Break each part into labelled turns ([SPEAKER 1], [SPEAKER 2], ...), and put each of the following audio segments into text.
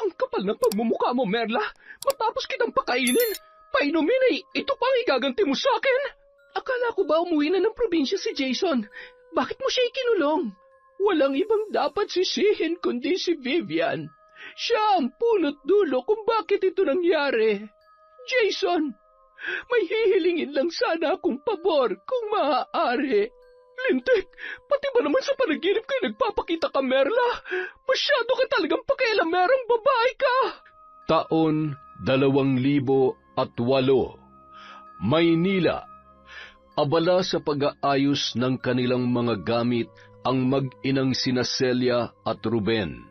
[SPEAKER 1] Ang kapal ng pagmumukha mo, Merla. Matapos kitang pakainin, painumin ay ito pang igaganti mo sa akin. Akala ko ba umuwi na ng probinsya si Jason? Bakit mo siya ikinulong? Walang ibang dapat sisihin kundi si Vivian. Siya ang punot dulo kung bakit ito nangyari. Jason, may hihilingin lang sana akong pabor kung maaari. Lintik, pati ba naman sa panaginip kayo nagpapakita ka, Merla? Masyado ka talagang pakialamerong babae ka! Taon 2008, Maynila. Abala sa pag-aayos ng kanilang mga gamit ang mag-inang sina Celia at Ruben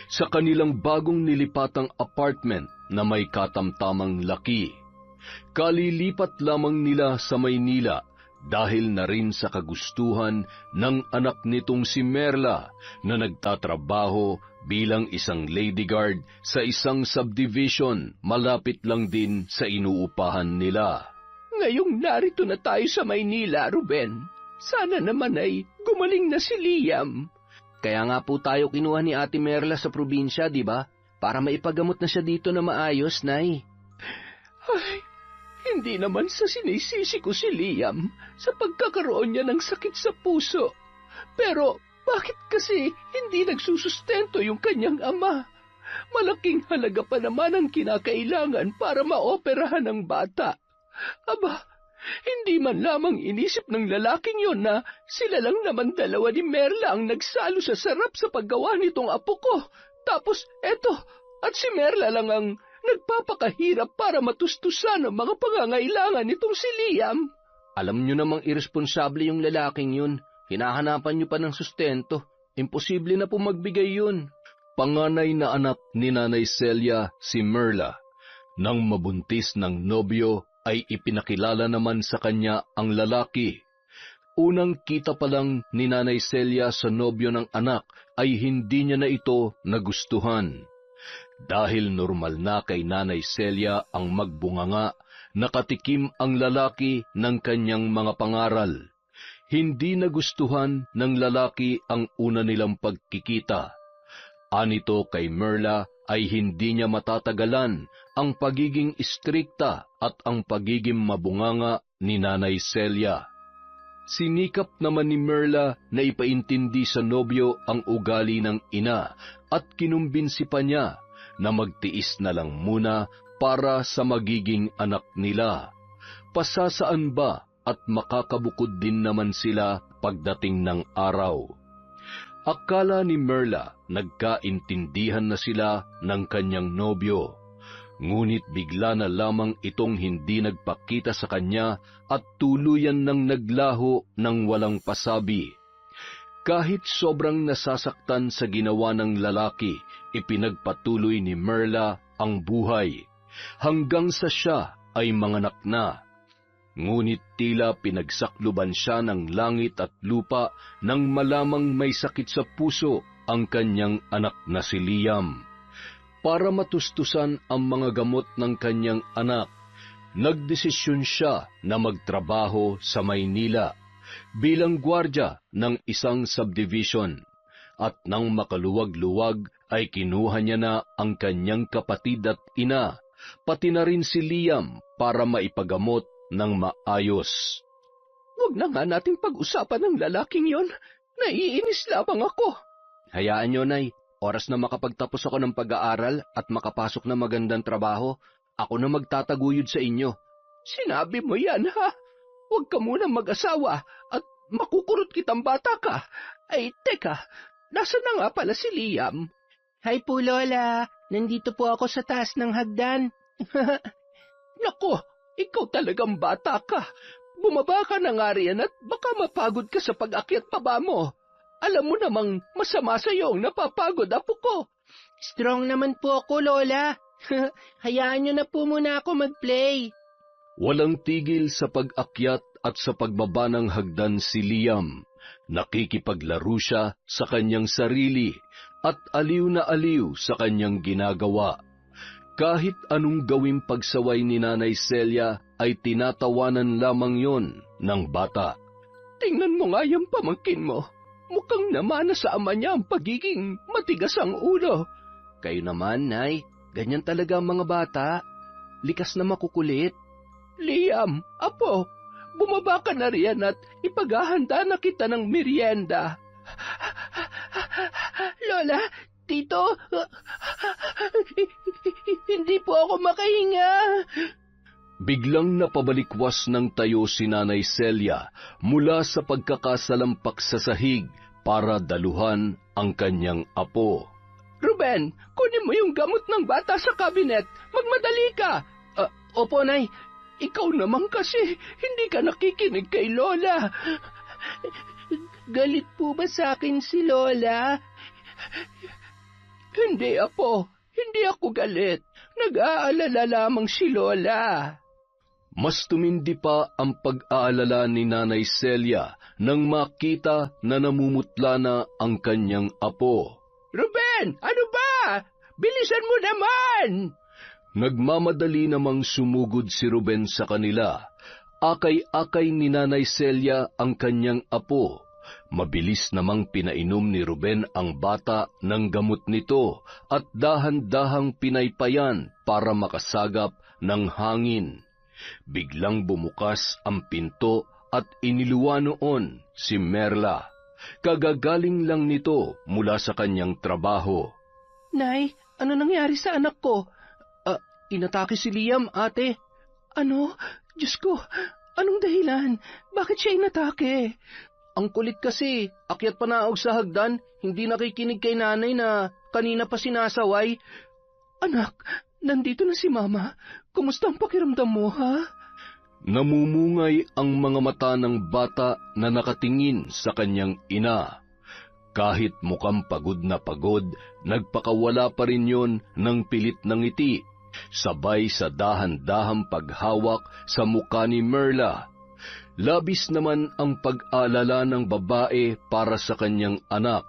[SPEAKER 1] sa kanilang bagong nilipatang apartment na may katamtamang laki. Kalilipat lamang nila sa Maynila dahil na rin sa kagustuhan ng anak nitong si Merla na nagtatrabaho bilang isang lady guard sa isang subdivision malapit lang din sa inuupahan nila. Ngayong narito na tayo sa Maynila, Ruben, sana naman ay gumaling na si Liam.
[SPEAKER 2] Kaya nga po tayo kinuha ni Ate Merla sa probinsya, di ba? Para maipagamot na siya dito na maayos, Nay.
[SPEAKER 1] Ay, hindi naman sa sinisisi ko si Liam sa pagkakaroon niya ng sakit sa puso. Pero bakit kasi hindi nagsusustento yung kanyang ama? Malaking halaga pa naman ang kinakailangan para maoperahan ang bata. Aba, hindi man lamang inisip ng lalaking yon na sila lang naman dalawa ni Merla ang nagsalo sa sarap sa paggawa nitong apo ko. Tapos eto, at si Merla lang ang nagpapakahirap para matustusan ang mga pangangailangan nitong si Liam.
[SPEAKER 2] Alam nyo namang irresponsable yung lalaking yun. Hinahanapan nyo pa ng sustento. Imposible na po magbigay yun.
[SPEAKER 3] Panganay na anak ni Nanay Celia si Merla. Nang mabuntis ng nobyo ay ipinakilala naman sa kanya ang lalaki. Unang kita pa lang ni Nanay Celia sa nobyo ng anak ay hindi niya na ito nagustuhan. Dahil normal na kay Nanay Celia ang magbunganga, nakatikim ang lalaki ng kanyang mga pangaral. Hindi nagustuhan ng lalaki ang una nilang pagkikita. Anito kay Merla ay hindi niya matatagalan ang pagiging istrikta at ang pagiging mabunganga ni Nanay Celia. Sinikap naman ni Merla na ipaintindi sa nobyo ang ugali ng ina at kinumbinsi pa niya na magtiis na lang muna para sa magiging anak nila. Pasasaan ba at makakabukod din naman sila pagdating ng araw. Akala ni Merla nagkaintindihan na sila ng kanyang nobyo. Ngunit bigla na lamang itong hindi nagpakita sa kanya at tuluyan ng naglaho ng walang pasabi. Kahit sobrang nasasaktan sa ginawa ng lalaki, ipinagpatuloy ni Merla ang buhay, hanggang sa siya ay manganak na. Ngunit tila pinagsakluban siya ng langit at lupa nang malamang may sakit sa puso ang kanyang anak na si Liam. Para matustusan ang mga gamot ng kanyang anak, nagdesisyon siya na magtrabaho sa Maynila bilang gwardya ng isang subdivision, at nang makaluwag-luwag ay kinuha niya na ang kanyang kapatid at ina, pati na rin si Liam para maipagamot ng maayos.
[SPEAKER 1] Huwag na nga nating pag-usapan ng lalaking yon. Naiinis lamang ako.
[SPEAKER 2] Hayaan nyo, Nay. Oras na makapagtapos ako ng pag-aaral at makapasok na magandang trabaho, ako na magtataguyod sa inyo.
[SPEAKER 1] Sinabi mo yan, ha? Huwag ka muna mag-asawa at makukurot kitang bata ka. Ay, teka, nasa na nga pala si Liam?
[SPEAKER 4] Hi po, Lola. Nandito po ako sa taas ng hagdan.
[SPEAKER 1] Nako, ikaw talagang bata ka. Bumaba ka na nga riyan at baka mapagod ka sa pag-akyat paba mo. Alam mo namang masama sa'yo ang napapagod, apo ko.
[SPEAKER 4] Strong naman po ako, Lola. Hayaan nyo na po muna ako mag-play.
[SPEAKER 3] Walang tigil sa pag-akyat at sa pagbaba ng hagdan si Liam. Nakikipaglaro siya sa kanyang sarili at aliw na aliw sa kanyang ginagawa. Kahit anong gawing pagsaway ni Nanay Celia ay tinatawanan lamang yon ng bata.
[SPEAKER 1] Tingnan mo nga yung pamangkin mo. Mukhang namana sa ama niya ang pagiging matigas ang ulo.
[SPEAKER 2] Kayo naman, Nay. Ganyan talaga ang mga bata. Likas na makukulit.
[SPEAKER 4] Liam, apo, bumaba ka na riyan at ipaghahanda na kita ng merienda. Lola, Tito, hindi po ako makahinga.
[SPEAKER 1] Biglang napabalikwas ng tayo si Nanay Celia mula sa pagkakasalampak sa sahig para daluhan ang kanyang apo.
[SPEAKER 4] Ruben, kunin mo yung gamot ng bata sa kabinet. Magmadali ka. Opo, Nay. Ikaw naman kasi, hindi ka nakikinig kay Lola. Galit po ba sa akin si Lola? Hindi, Apo. Hindi ako galit. Nag-aalala lamang si Lola.
[SPEAKER 1] Mas tumindi pa ang pag-aalala ni Nanay Celia nang makita na namumutla na ang kanyang apo.
[SPEAKER 4] Ruben, ano ba? Bilisan mo naman!
[SPEAKER 1] Nagmamadali namang sumugod si Ruben sa kanila. Akay-akay ni Nanay Celia ang kanyang apo. Mabilis namang pinainom ni Ruben ang bata ng gamot nito at dahan-dahang pinaypayan para makasagap ng hangin. Biglang bumukas ang pinto at iniluwa noon si Merla. Kagagaling lang nito mula sa kanyang trabaho.
[SPEAKER 4] Nay, ano nangyari sa anak ko? Inatake si Liam, ate. Ano? Diyos ko, anong dahilan? Bakit siya inatake?
[SPEAKER 2] Ang kulit kasi, akyat panaog sa hagdan, hindi nakikinig kay nanay na kanina pa sinasaway.
[SPEAKER 4] Anak, nandito na si Mama. Kumusta ang pakiramdam mo, ha?
[SPEAKER 1] Namumungay ang mga mata ng bata na nakatingin sa kanyang ina. Kahit mukhang pagod na pagod, nagpakawala pa rin yon ng pilit ng ngiti, sabay sa dahan-dahang paghawak sa mukha ni Merla. Labis naman ang pag-alala ng babae para sa kanyang anak,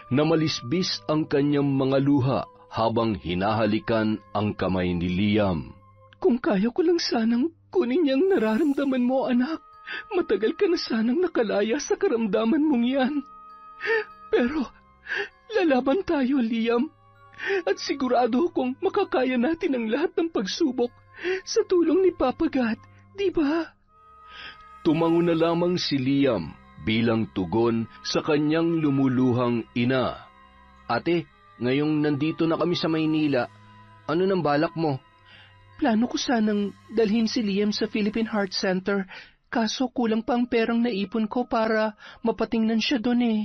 [SPEAKER 1] na malisbis ang kanyang mga luha habang hinahalikan ang kamay ni Liam.
[SPEAKER 4] Kung kaya ko lang sanang kunin niyang nararamdaman mo, anak. Matagal ka na sanang nakalaya sa karamdaman mong yan. Pero, lalaban tayo, Liam. At sigurado kong makakaya natin ang lahat ng pagsubok sa tulong ni Papa God, di ba?
[SPEAKER 1] Tumango na lamang si Liam bilang tugon sa kanyang lumuluhang ina.
[SPEAKER 2] Ate, ngayong nandito na kami sa Maynila, ano nang balak mo?
[SPEAKER 4] Plano ko sanang dalhin si Liam sa Philippine Heart Center, kaso kulang pa ang perang naipon ko para mapatingnan siya doon eh.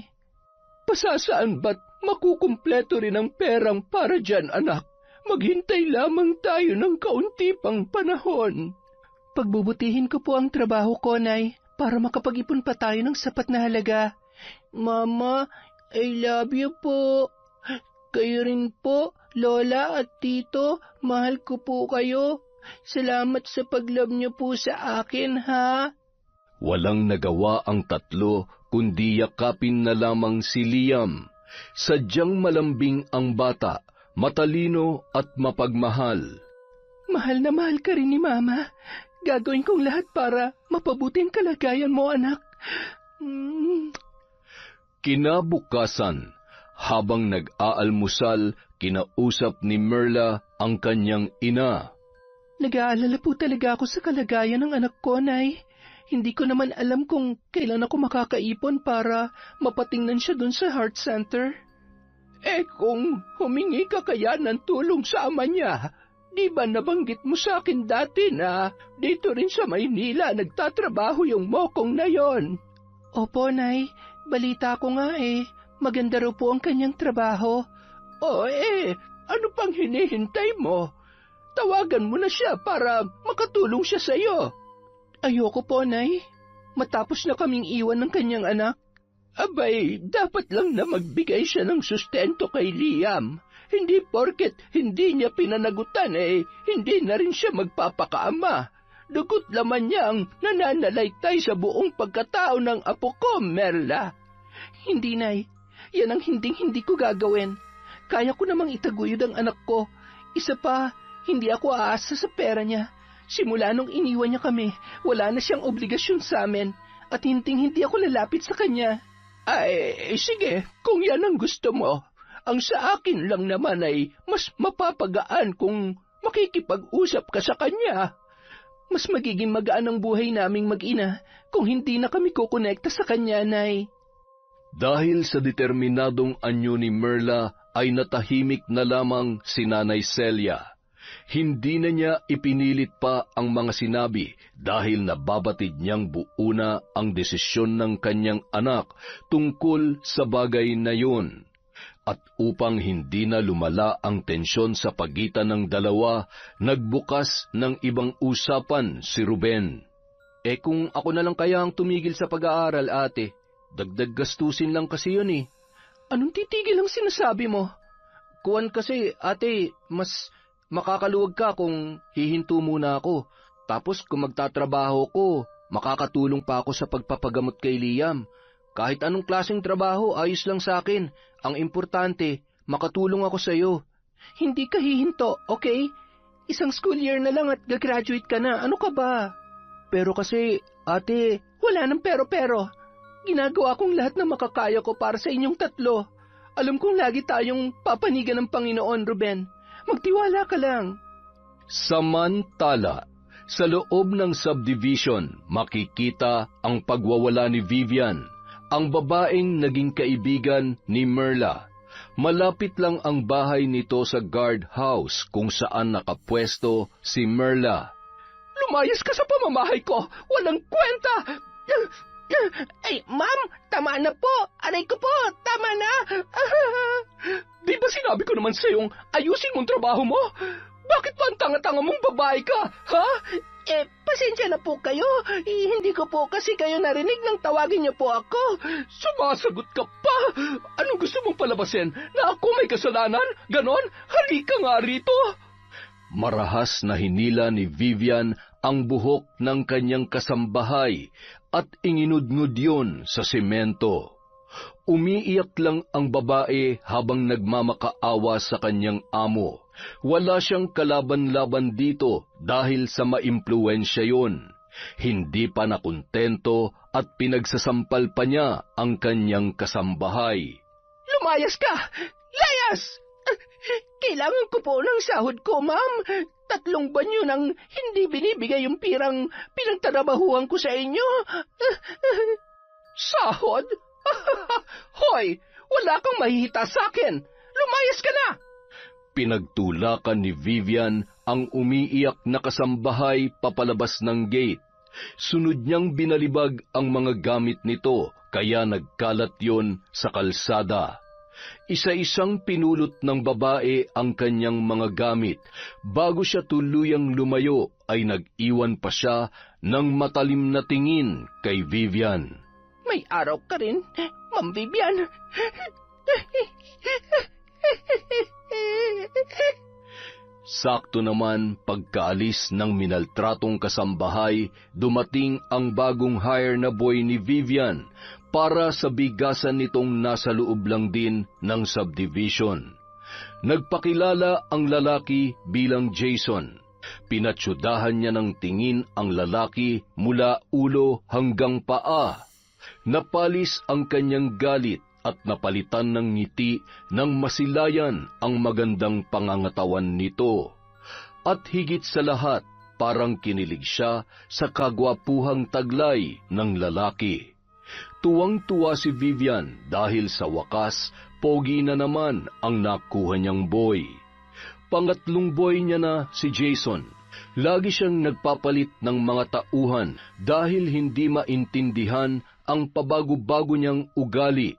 [SPEAKER 4] Pasasaan ba't makukumpleto rin ang perang para dyan, anak? Maghintay lamang tayo ng kaunti pang panahon. Pagbubutihin ko po ang trabaho ko, Nay, para makapag-ipon pa tayo ng sapat na halaga. Mama, I love you po. Kayo rin po, Lola at Tito, mahal ko po kayo. Salamat sa pag-love niyo po sa akin, ha?
[SPEAKER 1] Walang nagawa ang tatlo kundi yakapin na lamang si Liam. Sadyang malambing ang bata, matalino at mapagmahal.
[SPEAKER 4] Mahal na mahal ka rin ni Mama. Gagawin kong lahat para mapabuti ang kalagayan mo, anak.
[SPEAKER 1] Kinabukasan, habang nag-aalmusal, kinausap ni Merla ang kanyang ina.
[SPEAKER 4] Nag-aalala po talaga ako sa kalagayan ng anak ko, Nay. Hindi ko naman alam kung kailan ako makakaipon para mapatingnan siya dun sa heart center. Kung humingi ka kaya ng tulong sa ama niya, di ba nabanggit mo sa akin dati na dito rin sa Maynila nagtatrabaho yung mokong na yon? Opo, Nay. Balita ko nga maganda raw po ang kanyang trabaho. Ano pang hinihintay mo? Tawagan mo na siya para makatulong siya sa iyo. Ayoko po, Nay. Matapos na kaming iwan ng kanyang anak. Abay, dapat lang na magbigay siya ng sustento kay Liam. Hindi porket hindi niya pinanagutan hindi na rin siya magpapakaama. Dugot laman niya ang nananalaytay sa buong pagkatao ng apo ko, Merla. Hindi, Nay. Yan ang hindi ko gagawin. Kaya ko namang itaguyod ang anak ko. Isa pa, hindi ako aasa sa pera niya. Simula nung iniwan niya kami, wala na siyang obligasyon sa amin at hindi ako lalapit sa kanya. Sige, kung yan ang gusto mo. Ang sa akin lang naman ay mas mapapagaan kung makikipag-usap ka sa kanya. Mas magiging magaan ang buhay naming mag-ina kung hindi na kami kukonekta sa kanya, Nay.
[SPEAKER 1] Dahil sa determinadong anyo ni Merla ay natahimik na lamang si Nanay Celia. Hindi na niya ipinilit pa ang mga sinabi dahil nababatid niyang buo na ang desisyon ng kanyang anak tungkol sa bagay na yun. At upang hindi na lumala ang tensyon sa pagitan ng dalawa, nagbukas ng ibang usapan si Ruben.
[SPEAKER 2] Kung ako na lang kaya ang tumigil sa pag-aaral, ate, dagdag gastusin lang kasi yun eh.
[SPEAKER 4] Anong titigil ang sinasabi mo?
[SPEAKER 2] Kuwan kasi, ate, mas makakaluwag ka kung hihinto muna ako. Tapos kung magtatrabaho ko, makakatulong pa ako sa pagpapagamot kay Liam. Kahit anong klaseng trabaho, ayos lang sa akin. Ang importante, makatulong ako sa iyo.
[SPEAKER 4] Hindi ka hihinto, okay? Isang school year na lang at gagraduate ka na. Ano ka ba?
[SPEAKER 2] Pero kasi, ate,
[SPEAKER 4] wala nang pero-pero. Ginagawa kong lahat na makakaya ko para sa inyong tatlo. Alam kong lagi tayong papanigan ng Panginoon, Ruben. Magtiwala ka lang.
[SPEAKER 1] Samantala, sa loob ng subdivision, makikita ang pagwawala ni Vivian, ang babaeng naging kaibigan ni Merla. Malapit lang ang bahay nito sa guardhouse kung saan nakapwesto si Merla.
[SPEAKER 4] Lumayas ka sa pamamahay ko! Walang kwenta! Ay, ma'am, tama na po! Aray ko po, tama na! Di ba sinabi ko naman sa'yong ayusin mong trabaho mo? Bakit pa ang tanga-tanga mong babae ka, ha? Pasensya na po kayo. Hindi ko po kasi kayo narinig nang tawagin niyo po ako. Sumasagot ka pa! Anong gusto mong palabasin? Na ako may kasalanan? Ganon? Halika nga rito!
[SPEAKER 1] Marahas na hinila ni Vivian ang buhok ng kanyang kasambahay at inginudngud yun sa semento. Umiiyak lang ang babae habang nagmamakaawa sa kanyang amo. Wala siyang kalaban-laban dito dahil sa maimpluwensya yun. Hindi pa nakontento at pinagsasampal pa niya ang kanyang kasambahay.
[SPEAKER 4] Lumayas ka! Layas! Kailangan ko po ng sahod ko, ma'am. 3 buwan yun ang hindi binibigay yung pirang pinagtatrabahuhan ko sa inyo. Sahod? Hoy, wala kang mahihita sa akin. Lumayas ka na!
[SPEAKER 1] Pinagtulakan ni Vivian ang umiiyak na kasambahay papalabas ng gate. Sunod niyang binalibag ang mga gamit nito, kaya nagkalat yon sa kalsada. Isa-isang pinulot ng babae ang kanyang mga gamit. Bago siya tuluyang lumayo, ay nag-iwan pa siya ng matalim na tingin kay Vivian.
[SPEAKER 4] May araw ka rin, Ma'am Vivian.
[SPEAKER 1] Sakto naman pagkaalis ng minaltratong kasambahay, dumating ang bagong hire na boy ni Vivian para sa bigasan nitong nasa loob lang din ng subdivision. Nagpakilala ang lalaki bilang Jason. Pinatsyudahan niya ng tingin ang lalaki mula ulo hanggang paa. Napalis ang kanyang galit at napalitan ng ngiti ng masilayan ang magandang pangangatawan nito. At higit sa lahat, parang kinilig siya sa kagwapuhang taglay ng lalaki. Tuwang-tuwa si Vivian dahil sa wakas, pogi na naman ang nakuha niyang boy. Pangatlong boy niya na si Jason. Lagi siyang nagpapalit ng mga tauhan dahil hindi maintindihan ang pabago-bago niyang ugali.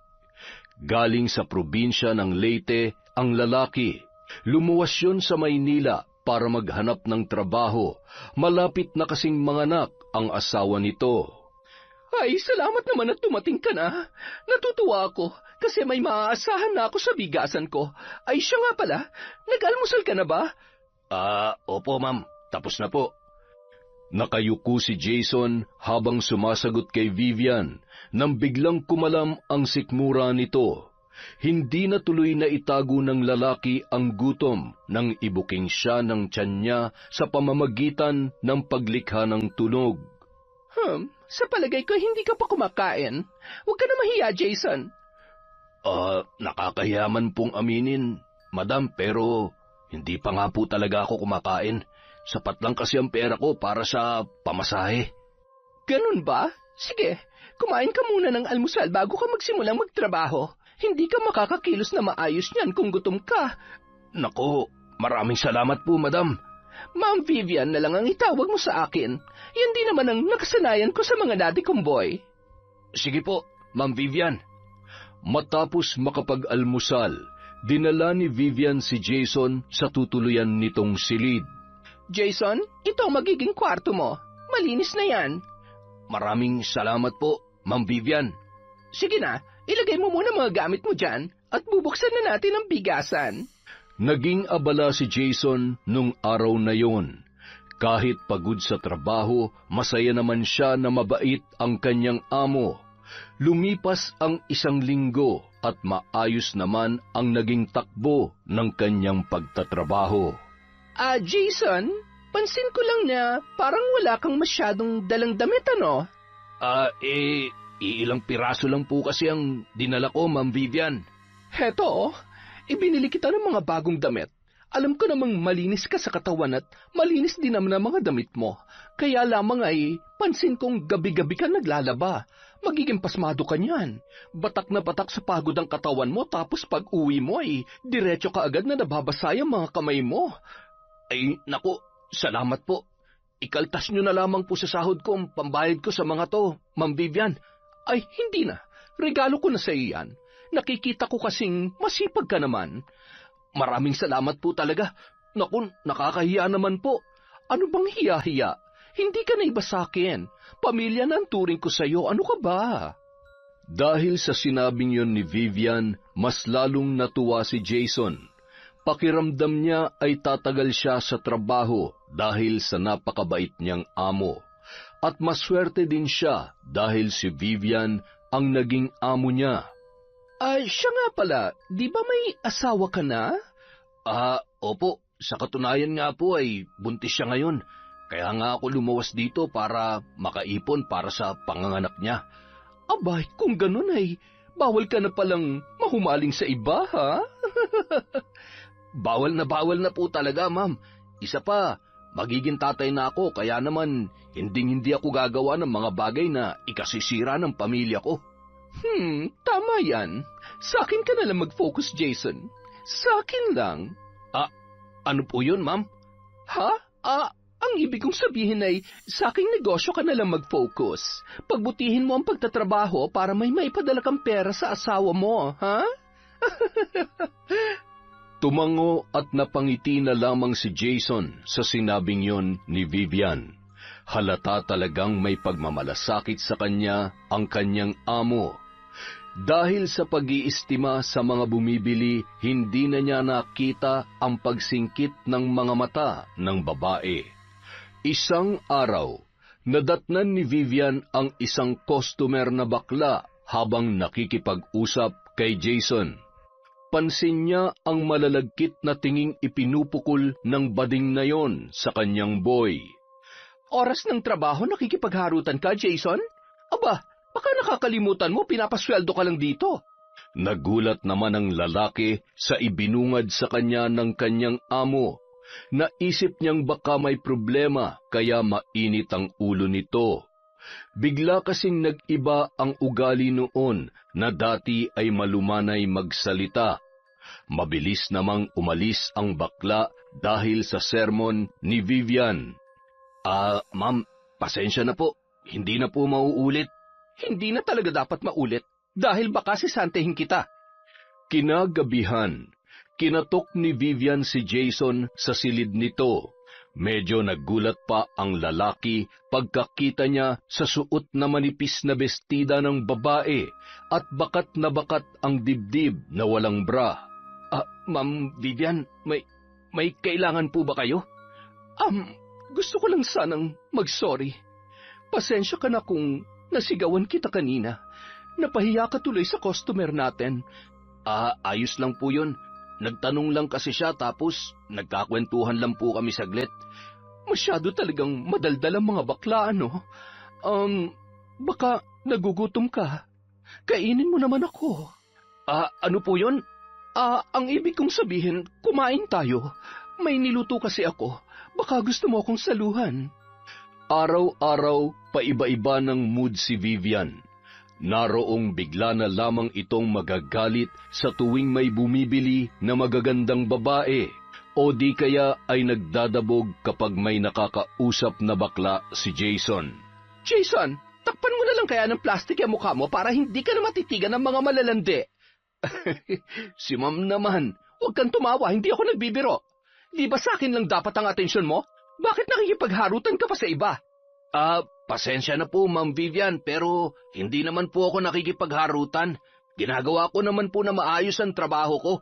[SPEAKER 1] Galing sa probinsya ng Leyte ang lalaki. Lumuwas yun sa Maynila para maghanap ng trabaho. Malapit na kasing manganak ang asawa nito.
[SPEAKER 4] Ay, salamat naman at dumating ka na. Natutuwa ako kasi may maaasahan na ako sa bigasan ko. Ay, siya nga pala, nag-almusal ka na ba?
[SPEAKER 2] Opo ma'am, tapos na po.
[SPEAKER 1] Nakayuko si Jason habang sumasagot kay Vivian nang biglang kumalam ang sikmura nito. Hindi na tuloy na itago ng lalaki ang gutom nang ibuking siya ng tiyan niya sa pamamagitan ng paglikha ng tunog.
[SPEAKER 4] Sa palagay ko hindi ka pa kumakain. Huwag ka na mahiya, Jason.
[SPEAKER 3] Nakakahiyaman pong aminin, madam, pero hindi pa nga po talaga ako kumakain. Sapat lang kasi ang pera ko para sa pamasahe.
[SPEAKER 4] Ganun ba? Sige, kumain ka muna ng almusal bago ka magsimulang magtrabaho. Hindi ka makakakilos na maayos niyan kung gutom ka.
[SPEAKER 3] Nako, maraming salamat po, madam.
[SPEAKER 4] Ma'am Vivian na lang ang itawag mo sa akin. Yan din naman ang nakasanayan ko sa mga dati kong boy.
[SPEAKER 3] Sige po, Ma'am Vivian.
[SPEAKER 1] Matapos makapag-almusal, dinala ni Vivian si Jason sa tutuluyan nitong silid.
[SPEAKER 4] Jason, ito ang magiging kwarto mo. Malinis na yan.
[SPEAKER 3] Maraming salamat po, Ma'am Vivian.
[SPEAKER 4] Sige na, ilagay mo muna mga gamit mo dyan at bubuksan na natin ang bigasan.
[SPEAKER 1] Naging abala si Jason nung araw na yon. Kahit pagod sa trabaho, masaya naman siya na mabait ang kanyang amo. Lumipas ang 1 linggo at maayos naman ang naging takbo ng kanyang pagtatrabaho.
[SPEAKER 4] Jason, pansin ko lang na parang wala kang masyadong dalang damit, ano?
[SPEAKER 3] Ilang piraso lang po kasi ang dinala ko, Ma'am Vivian.
[SPEAKER 4] Heto, ibinili kita ng mga bagong damit. Alam ko namang malinis ka sa katawan at malinis din naman ang mga damit mo. Kaya lamang ay pansin kong gabi-gabi ka naglalaba. Magiging pasmado ka niyan. Batak na batak sa pagod ang katawan mo tapos pag uwi mo ay diretso ka agad na nababasay ang mga kamay mo.
[SPEAKER 3] Ay, naku, salamat po. Ikaltas nyo na lamang po sa sahod ko ang pambayad ko sa mga to, Ma'am Vivian.
[SPEAKER 4] Ay, hindi na. Regalo ko na sa iyo yan. Nakikita ko kasing masipag ka naman.
[SPEAKER 3] Maraming salamat po talaga. Naku, nakakahiya naman po.
[SPEAKER 4] Ano bang hiya-hiya? Hindi ka na iba sa akin. Pamilya na ang turing ko sa iyo. Ano ka ba?
[SPEAKER 1] Dahil sa sinabing yon ni Vivian, mas lalong natuwa si Jason. Pakiramdam niya ay tatagal siya sa trabaho dahil sa napakabait niyang amo. At maswerte din siya dahil si Vivian ang naging amo niya.
[SPEAKER 4] Siya nga pala, di ba may asawa ka na?
[SPEAKER 3] Opo. Sa katunayan nga po ay buntis siya ngayon. Kaya nga ako lumawas dito para makaipon para sa panganganak niya.
[SPEAKER 4] Abay, kung ganun ay bawal ka na palang mahumaling sa iba, ha?
[SPEAKER 3] Bawal na po talaga, ma'am. Isa pa, magiging tatay na ako kaya naman hindi ako gagawa ng mga bagay na ikasisira ng pamilya ko.
[SPEAKER 4] Tama yan. Sa akin ka na lang mag-focus, Jason. Sa akin lang.
[SPEAKER 3] Ano po yun, ma'am?
[SPEAKER 4] Ha? Ang ibig kong sabihin ay, sa aking negosyo ka na lang mag-focus. Pagbutihin mo ang pagtatrabaho para may maipadala kang pera sa asawa mo, ha?
[SPEAKER 1] Tumango at napangiti na lamang si Jason sa sinabing yon ni Vivian. Halata talagang may pagmamalasakit sa kanya ang kanyang amo. Dahil sa pag-iistima sa mga bumibili, hindi na niya nakita ang pagsingkit ng mga mata ng babae. Isang araw, nadatnan ni Vivian ang isang customer na bakla habang nakikipag-usap kay Jason. Pansin niya ang malalagkit na tinging ipinupukol ng bading na yon sa kanyang boy.
[SPEAKER 4] Oras ng trabaho, nakikipagharutan ka, Jason? Aba, baka nakakalimutan mo, pinapasweldo ka lang dito.
[SPEAKER 1] Nagulat naman ang lalaki sa ibinungad sa kanya ng kanyang amo. Naisip niyang baka may problema kaya mainit ang ulo nito. Bigla kasing nag-iba ang ugali noon na dati ay malumanay magsalita. Mabilis namang umalis ang bakla dahil sa sermon ni Vivian.
[SPEAKER 3] Ma'am, pasensya na po. Hindi na po mauulit.
[SPEAKER 4] Hindi na talaga dapat maulit dahil baka sisantehin kita.
[SPEAKER 1] Kinagabihan, kinatok ni Vivian si Jason sa silid nito. Medyo nagulat pa ang lalaki pagkakita niya sa suot na manipis na bestida ng babae at bakat na bakat ang dibdib na walang bra.
[SPEAKER 3] Ma'am Vivian, may kailangan po ba kayo?
[SPEAKER 4] Gusto ko lang sanang mag-sorry. Pasensya ka na kung nasigawan kita kanina. Napahiya ka tuloy sa customer natin.
[SPEAKER 3] Ayos lang po yun. Nagtanong lang kasi siya tapos nagkakwentuhan lang po kami saglit.
[SPEAKER 4] Masyado talagang madaldal ang mga bakla, ano? Baka nagugutom ka. Kainin mo naman ako.
[SPEAKER 2] Ano po yun?
[SPEAKER 4] Ang ibig kong sabihin, kumain tayo. May niluto kasi ako. Baka gusto mo akong saluhan.
[SPEAKER 1] Araw-araw, paiba-iba ng mood si Vivian. Naroong bigla na lamang itong magagalit sa tuwing may bumibili na magagandang babae, o di kaya ay nagdadabog kapag may nakakausap na bakla si Jason.
[SPEAKER 4] Jason, takpan mo na lang kaya ng plastic ang mukha mo para hindi ka na matitigan ng mga malalandi.
[SPEAKER 2] Si Ma'am naman, huwag kang tumawa, hindi ako nagbibiro. Di ba sa akin lang dapat ang atensyon mo? Bakit nakikipagharutan ka pa sa iba? Pasensya na po, Ma'am Vivian, pero hindi naman po ako nakikipagharutan. Ginagawa ko naman po na maayos ang trabaho ko.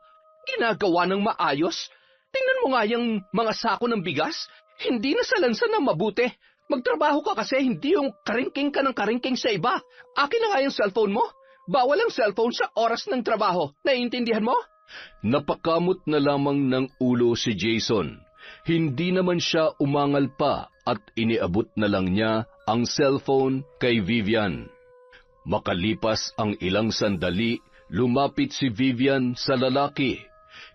[SPEAKER 2] Ginagawa ng maayos? Tingnan mo nga yung mga sako ng bigas. Hindi na salansan ng mabuti. Magtrabaho ka kasi hindi yung karingking ka ng karingking sa iba. Akin na nga yung cellphone mo. Bawal ang cellphone sa oras ng trabaho. Naiintindihan mo?
[SPEAKER 1] Napakamot na lamang ng ulo si Jason. Hindi naman siya umangal pa at iniabot na lang niya ang cellphone kay Vivian. Makalipas ang ilang sandali, lumapit si Vivian sa lalaki.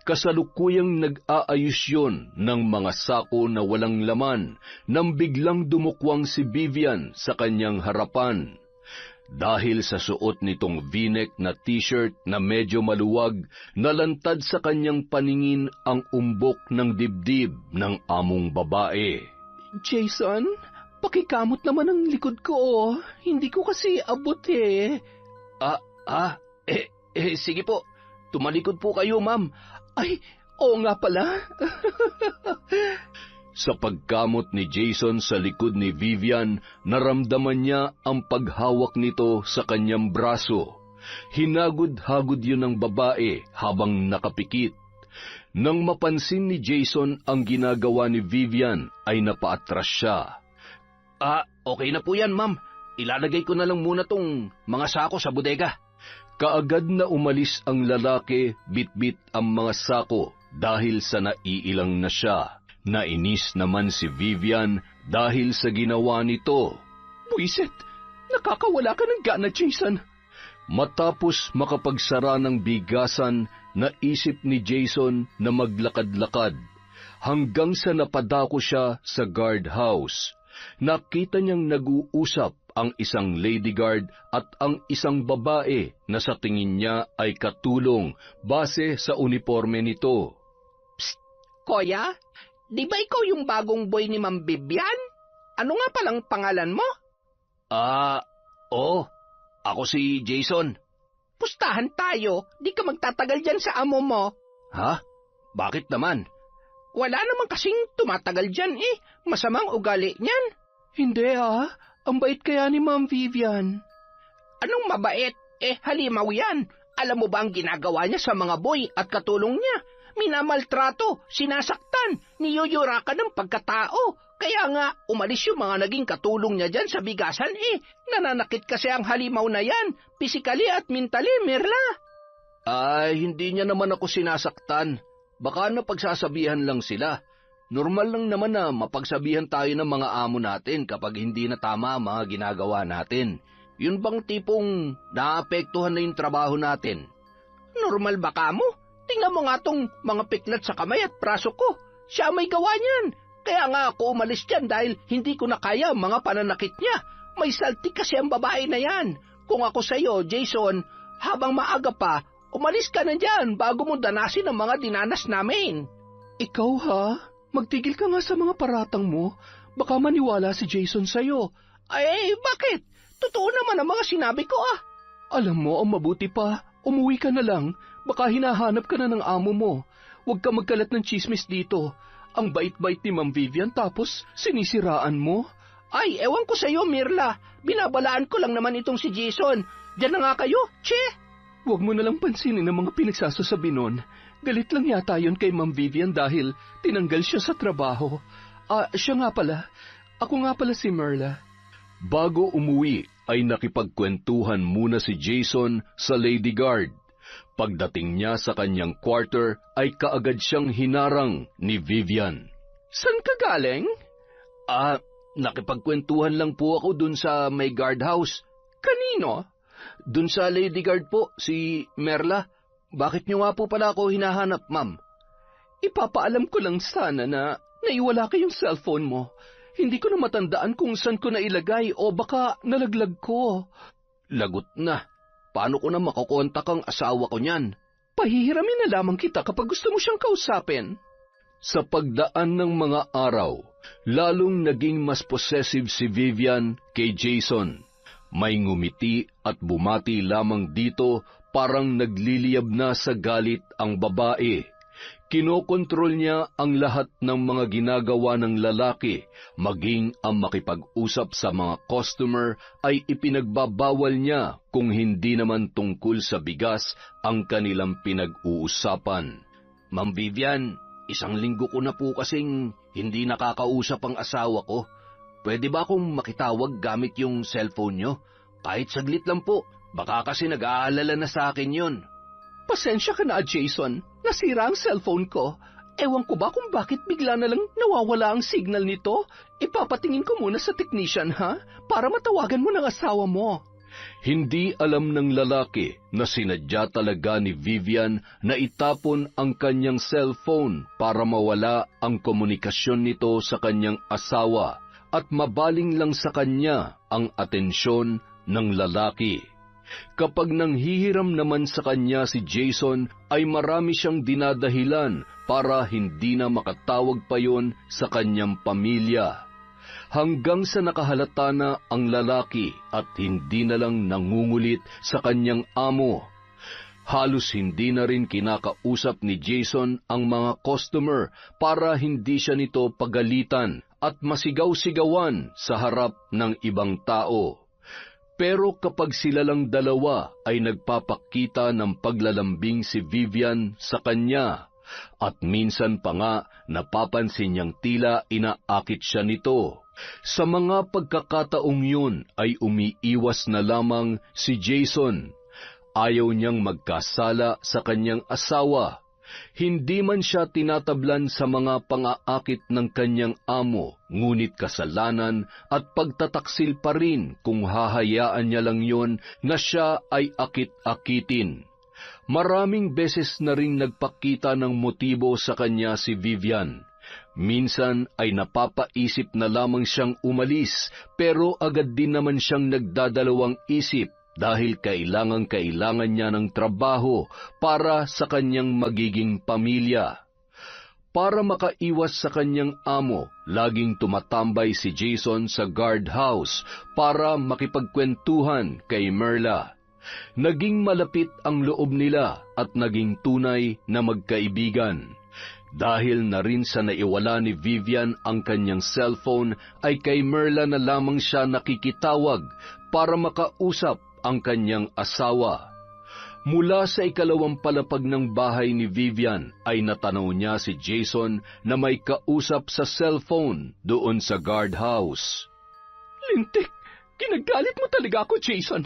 [SPEAKER 1] Kasalukuyang nag-aayos yun ng mga sako na walang laman nang biglang dumukwang si Vivian sa kanyang harapan. Dahil sa suot nitong V-neck na t-shirt na medyo maluwag, nalantad sa kanyang paningin ang umbok ng dibdib ng among babae.
[SPEAKER 4] Jason, pakikamot naman ang likod ko. Hindi ko kasi abot eh.
[SPEAKER 2] Sige po. Tumalikod po kayo, ma'am.
[SPEAKER 4] Ay, oo nga pala.
[SPEAKER 1] Sa pagkamot ni Jason sa likod ni Vivian, naramdaman niya ang paghawak nito sa kanyang braso. Hinagod-hagod yun ng babae habang nakapikit. Nang mapansin ni Jason ang ginagawa ni Vivian, ay napaatras siya.
[SPEAKER 2] Okay na po yan, ma'am. Ilalagay ko na lang muna tong mga sako sa bodega.
[SPEAKER 1] Kaagad na umalis ang lalaki, bitbit ang mga sako dahil sa naiilang na siya. Nainis naman si Vivian dahil sa ginawa nito.
[SPEAKER 4] Buisit, nakakawala ka ng gana, Jason.
[SPEAKER 1] Matapos makapagsara ng bigasan, naisip ni Jason na maglakad-lakad hanggang sa napadako siya sa guardhouse. Nakita niyang nag-uusap ang isang lady guard at ang isang babae na sa tingin niya ay katulong base sa uniforme nito.
[SPEAKER 5] Psst! Kuya, di ba ikaw yung bagong boy ni Ma'am Vivian? Ano nga palang pangalan mo?
[SPEAKER 2] Oo. Ako si Jason.
[SPEAKER 5] Pustahan tayo. Di ka magtatagal dyan sa amo mo.
[SPEAKER 2] Ha? Bakit naman?
[SPEAKER 5] Wala naman kasing tumatagal dyan eh. Masamang ugali niyan.
[SPEAKER 4] Hindi ang bait kaya ni Ma'am Vivian.
[SPEAKER 5] Anong mabait? Halimaw yan. Alam mo ba ang ginagawa niya sa mga boy at katulong niya? Minamaltrato, sinasaktan, niyuyurakan ng pagkatao. Kaya nga, umalis yung mga naging katulong niya dyan sa bigasan Nananakit kasi ang halimaw na yan, pisikali at mentally, Mirla.
[SPEAKER 2] Hindi niya naman ako sinasaktan. Baka napagsasabihan lang sila. Normal lang naman na mapagsabihan tayo ng mga amo natin kapag hindi na tama ang mga ginagawa natin. Yun bang tipong naapektuhan na yung trabaho natin?
[SPEAKER 5] Normal ba ka mo? Tingnan mo nga tong mga piklat sa kamay at braso ko. Siya may gawa niyan. Kaya nga ako umalis dyan dahil hindi ko na kaya ang mga pananakit niya. May saltik kasi ang babae na yan. Kung ako sa'yo, Jason, habang maaga pa, umalis ka na dyan bago mo danasin ang mga dinanas namin.
[SPEAKER 4] Ikaw ha? Magtigil ka nga sa mga paratang mo. Baka maniwala si Jason sa'yo.
[SPEAKER 5] Bakit? Totoo naman ang mga sinabi ko
[SPEAKER 4] Alam mo, ang mabuti pa, umuwi ka na lang. Baka hinahanap ka na ng amo mo. Huwag ka magkalat ng chismis dito. Ang bait-bait ni Ma'am Vivian tapos sinisiraan mo.
[SPEAKER 5] Ewan ko sa'yo, Mirla. Binabalaan ko lang naman itong si Jason. Diyan na nga kayo, che!
[SPEAKER 4] Huwag mo nalang pansinin ang mga pinagsasasabi nun. Galit lang yata yun kay Ma'am Vivian dahil tinanggal siya sa trabaho. Siya nga pala. Ako nga pala si Merla.
[SPEAKER 1] Bago umuwi ay nakipagkwentuhan muna si Jason sa lady guard. Pagdating niya sa kanyang quarter ay kaagad siyang hinarang ni Vivian.
[SPEAKER 5] San ka galing?
[SPEAKER 2] Nakipagkwentuhan lang po ako dun sa may guardhouse.
[SPEAKER 5] Kanino?
[SPEAKER 2] Dun sa lady guard po, si Merla. Bakit niyo nga po pala ako hinahanap, ma'am?
[SPEAKER 4] Ipapaalam ko lang sana na naiwala kayong cellphone mo. Hindi ko na matandaan kung saan ko nailagay o baka nalaglag ko.
[SPEAKER 2] Lagot na. Paano ko na makukontak ang asawa ko niyan?
[SPEAKER 4] Pahihiramin na lamang kita kapag gusto mo siyang kausapin.
[SPEAKER 3] Sa pagdaan ng mga araw, lalong naging mas possessive si Vivian kay Jason. May ngumiti at bumati lamang dito, parang nagliliyab na sa galit ang babae. Kinokontrol niya ang lahat ng mga ginagawa ng lalaki, maging ang makipag-usap sa mga customer ay ipinagbabawal niya kung hindi naman tungkol sa bigas ang kanilang pinag-uusapan.
[SPEAKER 2] Ma'am Vivian, 1 linggo ko na po kasing hindi nakakausap ang asawa ko. Pwede ba akong makitawag gamit yung cellphone nyo? Kahit saglit lang po, baka kasi nag-aalala na sa akin yun.
[SPEAKER 4] Pasensya ka na, Jason. Nasira ang cellphone ko. Ewan ko ba kung bakit bigla na lang nawawala ang signal nito? Ipapatingin ko muna sa technician, ha? Para matawagan mo ng asawa mo.
[SPEAKER 3] Hindi alam ng lalaki na sinadya talaga ni Vivian na itapon ang kanyang cellphone para mawala ang komunikasyon nito sa kanyang asawa at mabaling lang sa kanya ang atensyon ng lalaki. Kapag nanghihiram naman sa kanya si Jason, ay marami siyang dinadahilan para hindi na makatawag pa yon sa kanyang pamilya. Hanggang sa nakahalata na ang lalaki at hindi na lang nangungulit sa kanyang amo. Halos hindi na rin kinakausap ni Jason ang mga customer para hindi siya nito pagalitan at masigaw-sigawan sa harap ng ibang tao. Pero kapag sila lang dalawa ay nagpapakita ng paglalambing si Vivian sa kanya, at minsan pa nga napapansin niyang tila inaakit siya nito. Sa mga pagkakataong yun ay umiiwas na lamang si Jason. Ayaw niyang magkasala sa kanyang asawa. Hindi man siya tinatablan sa mga pang-aakit ng kanyang amo, ngunit kasalanan at pagtataksil pa rin kung hahayaan niya lang yon na siya ay akit-akitin. Maraming beses na ring nagpakita ng motibo sa kanya si Vivian. Minsan ay napapaisip na lamang siyang umalis, pero agad din naman siyang nagdadalawang isip dahil kailangan niya ng trabaho para sa kanyang magiging pamilya. Para makaiwas sa kanyang amo, laging tumatambay si Jason sa guardhouse para makipagkwentuhan kay Merla. Naging malapit ang loob nila at naging tunay na magkaibigan. Dahil na rin sa naiwala ni Vivian ang kanyang cellphone, ay kay Merla na lamang siya nakikitawag para makausap ang kanyang asawa. Mula sa 2 palapag ng bahay ni Vivian ay natanaw niya si Jason na may kausap sa cellphone doon sa guardhouse.
[SPEAKER 4] Lintik, ginagalit mo talaga ako, Jason.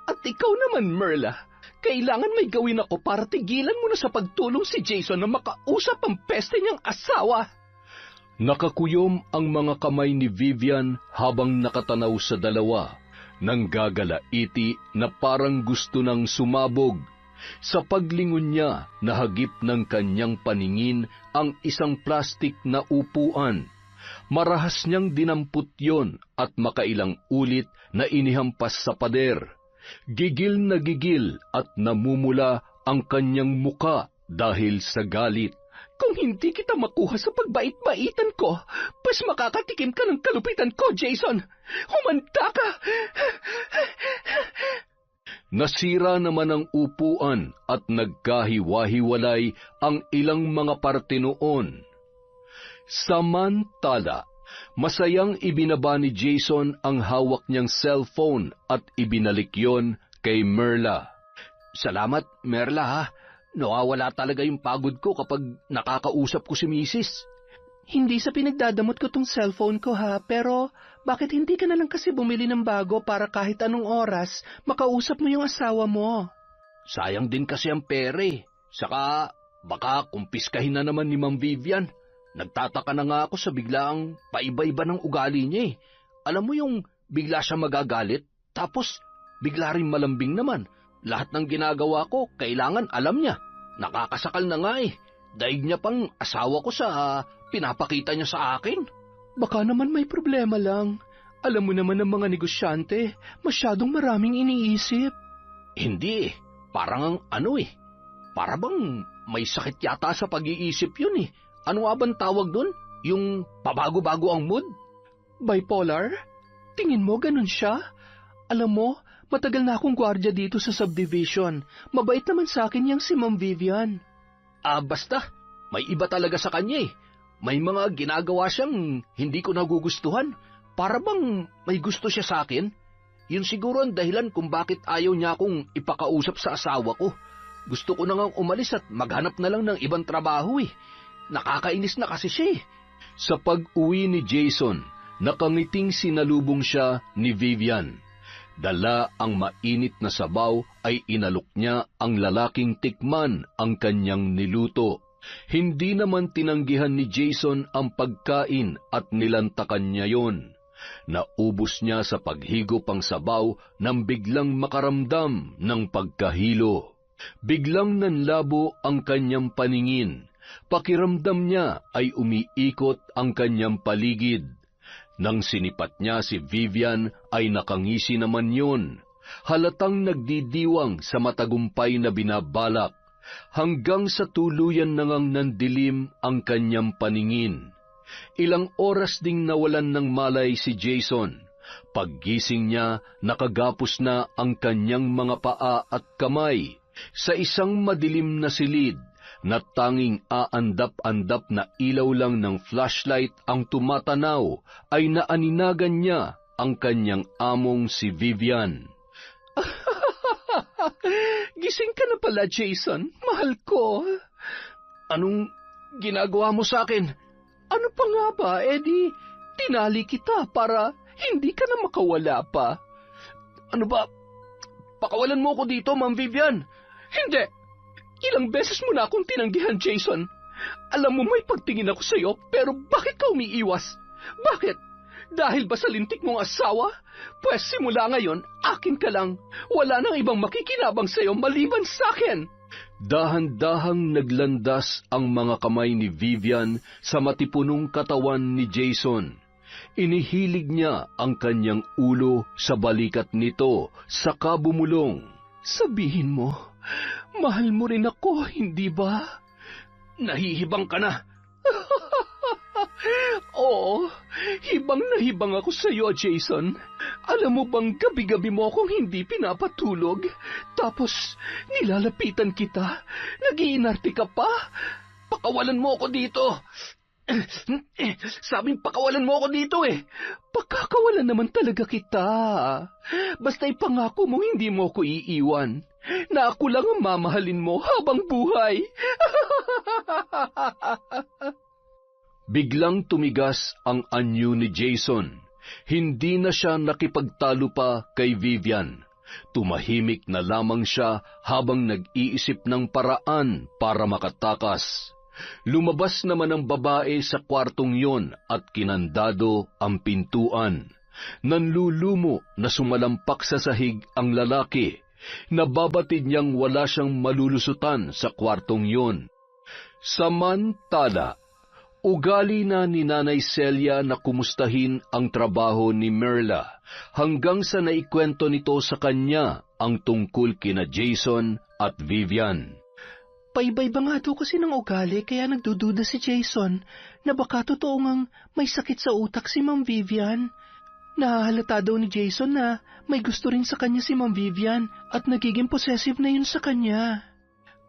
[SPEAKER 4] At ikaw naman, Merla. Kailangan may gawin ako para tigilan mo na sa pagtulong si Jason na makausap ang peste niyang asawa.
[SPEAKER 3] Nakakuyom ang mga kamay ni Vivian habang nakatanaw sa dalawa. Nanggagalaiti na parang gusto nang sumabog. Sa paglingon niya, nahagip ng kanyang paningin ang isang plastik na upuan. Marahas niyang dinampot yon at makailang ulit na inihampas sa pader. Gigil na gigil at namumula ang kanyang muka dahil sa galit.
[SPEAKER 4] Kung hindi kita makuha sa pagbait-baitan ko, pas makakatikim ka ng kalupitan ko, Jason. Humanda ka!
[SPEAKER 3] Nasira naman ang upuan at nagkahiwa-hiwalay ang ilang mga parte noon. Samantala, masayang ibinaba ni Jason ang hawak niyang cellphone at ibinalik yon kay Merla.
[SPEAKER 2] Salamat, Merla, ha? Nawawala talaga yung pagod ko kapag nakakausap ko si Mrs.
[SPEAKER 4] Hindi sa pinagdadamot ko tong cellphone ko, ha, pero bakit hindi ka na lang kasi bumili ng bago para kahit anong oras makausap mo yung asawa mo?
[SPEAKER 2] Sayang din kasi ang pere. Saka baka kumpiskahin na naman ni Ma'am Vivian. Nagtataka na nga ako sa biglaang paiba-iba ng ugali niya eh. Alam mo yung bigla siya magagalit, tapos bigla rin malambing naman. Lahat ng ginagawa ko, kailangan alam niya.
[SPEAKER 5] nakakasakal na nga eh. Daig niya pang asawa ko sa pinapakita niya sa akin.
[SPEAKER 4] Baka naman may problema lang. Alam mo naman ng mga negosyante, masyadong maraming iniisip.
[SPEAKER 5] Hindi eh. Parang para bang may sakit yata sa pag-iisip yun eh. Ano nga bang tawag dun? Yung pabago-bago ang mood?
[SPEAKER 4] Bipolar? Tingin mo ganun siya? Alam mo, matagal na akong gwardya dito sa subdivision. Mabait naman sa akin yang si Ma'am Vivian.
[SPEAKER 5] Basta, may iba talaga sa kanya eh. May mga ginagawa siyang hindi ko nagugustuhan. Para bang may gusto siya sa akin? Yun siguro ang dahilan kung bakit ayaw niya akong ipakausap sa asawa ko. Gusto ko na ngang umalis at maghanap na lang ng ibang trabaho eh. Nakakainis na kasi siya eh.
[SPEAKER 3] Sa pag-uwi ni Jason, nakangiting sinalubong siya ni Vivian. Dala ang mainit na sabaw ay inalok niya ang lalaking tikman ang kanyang niluto. Hindi naman tinanggihan ni Jason ang pagkain at nilantakan niya yon. Naubos niya sa paghigop ang sabaw nang biglang makaramdam ng pagkahilo. Biglang nanlabo ang kanyang paningin. Pakiramdam niya ay umiikot ang kanyang paligid. Nang sinipat niya si Vivian ay nakangisi naman yun. Halatang nagdidiwang sa matagumpay na binabalak. Hanggang sa tuluyan na ngang nandilim ang kanyang paningin. Ilang oras ding nawalan ng malay si Jason. Paggising niya, nakagapos na ang kanyang mga paa at kamay sa isang madilim na silid na tanging aandap-andap na ilaw lang ng flashlight ang tumatanaw ay naaninagan niya ang kanyang among si Vivian.
[SPEAKER 4] Gising ka na pala, Jason. Mahal ko.
[SPEAKER 5] Anong ginagawa mo sa akin?
[SPEAKER 4] Ano pa nga ba, Eddie? Tinali kita para hindi ka na makawala pa.
[SPEAKER 5] Ano ba? Pakawalan mo ako dito, Ma'am Vivian.
[SPEAKER 4] Hindi. Ilang beses mo na akong tinanggihan, Jason. Alam mo may pagtingin ako sa'yo, pero bakit ka umiiwas? Bakit? Dahil ba sa lintik mong asawa? Pwes simula ngayon, akin ka lang. Wala nang ibang makikinabang sa'yo maliban sa akin.
[SPEAKER 3] Dahan-dahang naglandas ang mga kamay ni Vivian sa matipunong katawan ni Jason. Inihilig niya ang kanyang ulo sa balikat nito, saka bumulong.
[SPEAKER 4] Sabihin mo, mahal mo rin ako, hindi ba?
[SPEAKER 5] Nahihibang ka na.
[SPEAKER 4] Oo, hibang na hibang ako sa iyo, Jason. Alam mo bang gabi-gabi mo akong hindi pinapatulog? Tapos nilalapitan kita, nag-iinarte ka pa?
[SPEAKER 5] Pakawalan mo ako dito. Sabing pakawalan mo ako dito eh.
[SPEAKER 4] Pakakawalan naman talaga kita. Basta ipangako mo hindi mo ako iiwan. Na ako lang ang mamahalin mo habang buhay.
[SPEAKER 3] Biglang tumigas ang anyo ni Jason. Hindi na siya nakipagtalo pa kay Vivian. Tumahimik na lamang siya habang nag-iisip ng paraan para makatakas. Lumabas naman ang babae sa kwartong yon at kinandado ang pintuan. Nanlulumo na sumalampak sa sahig ang lalaki. Nababatid niyang wala siyang malulusutan sa kwartong yon. Samantala, ugali na ni Nanay Celia na kumustahin ang trabaho ni Merla hanggang sa naikwento nito sa kanya ang tungkol kina Jason at Vivian.
[SPEAKER 4] Paibay-ba nga daw kasi ng ugali kaya nagdududa si Jason na baka totoo ngang may sakit sa utak si Ma'am Vivian. Nahahalata daw ni Jason na may gusto rin sa kanya si Ma'am Vivian at nagiging possessive na yun sa kanya.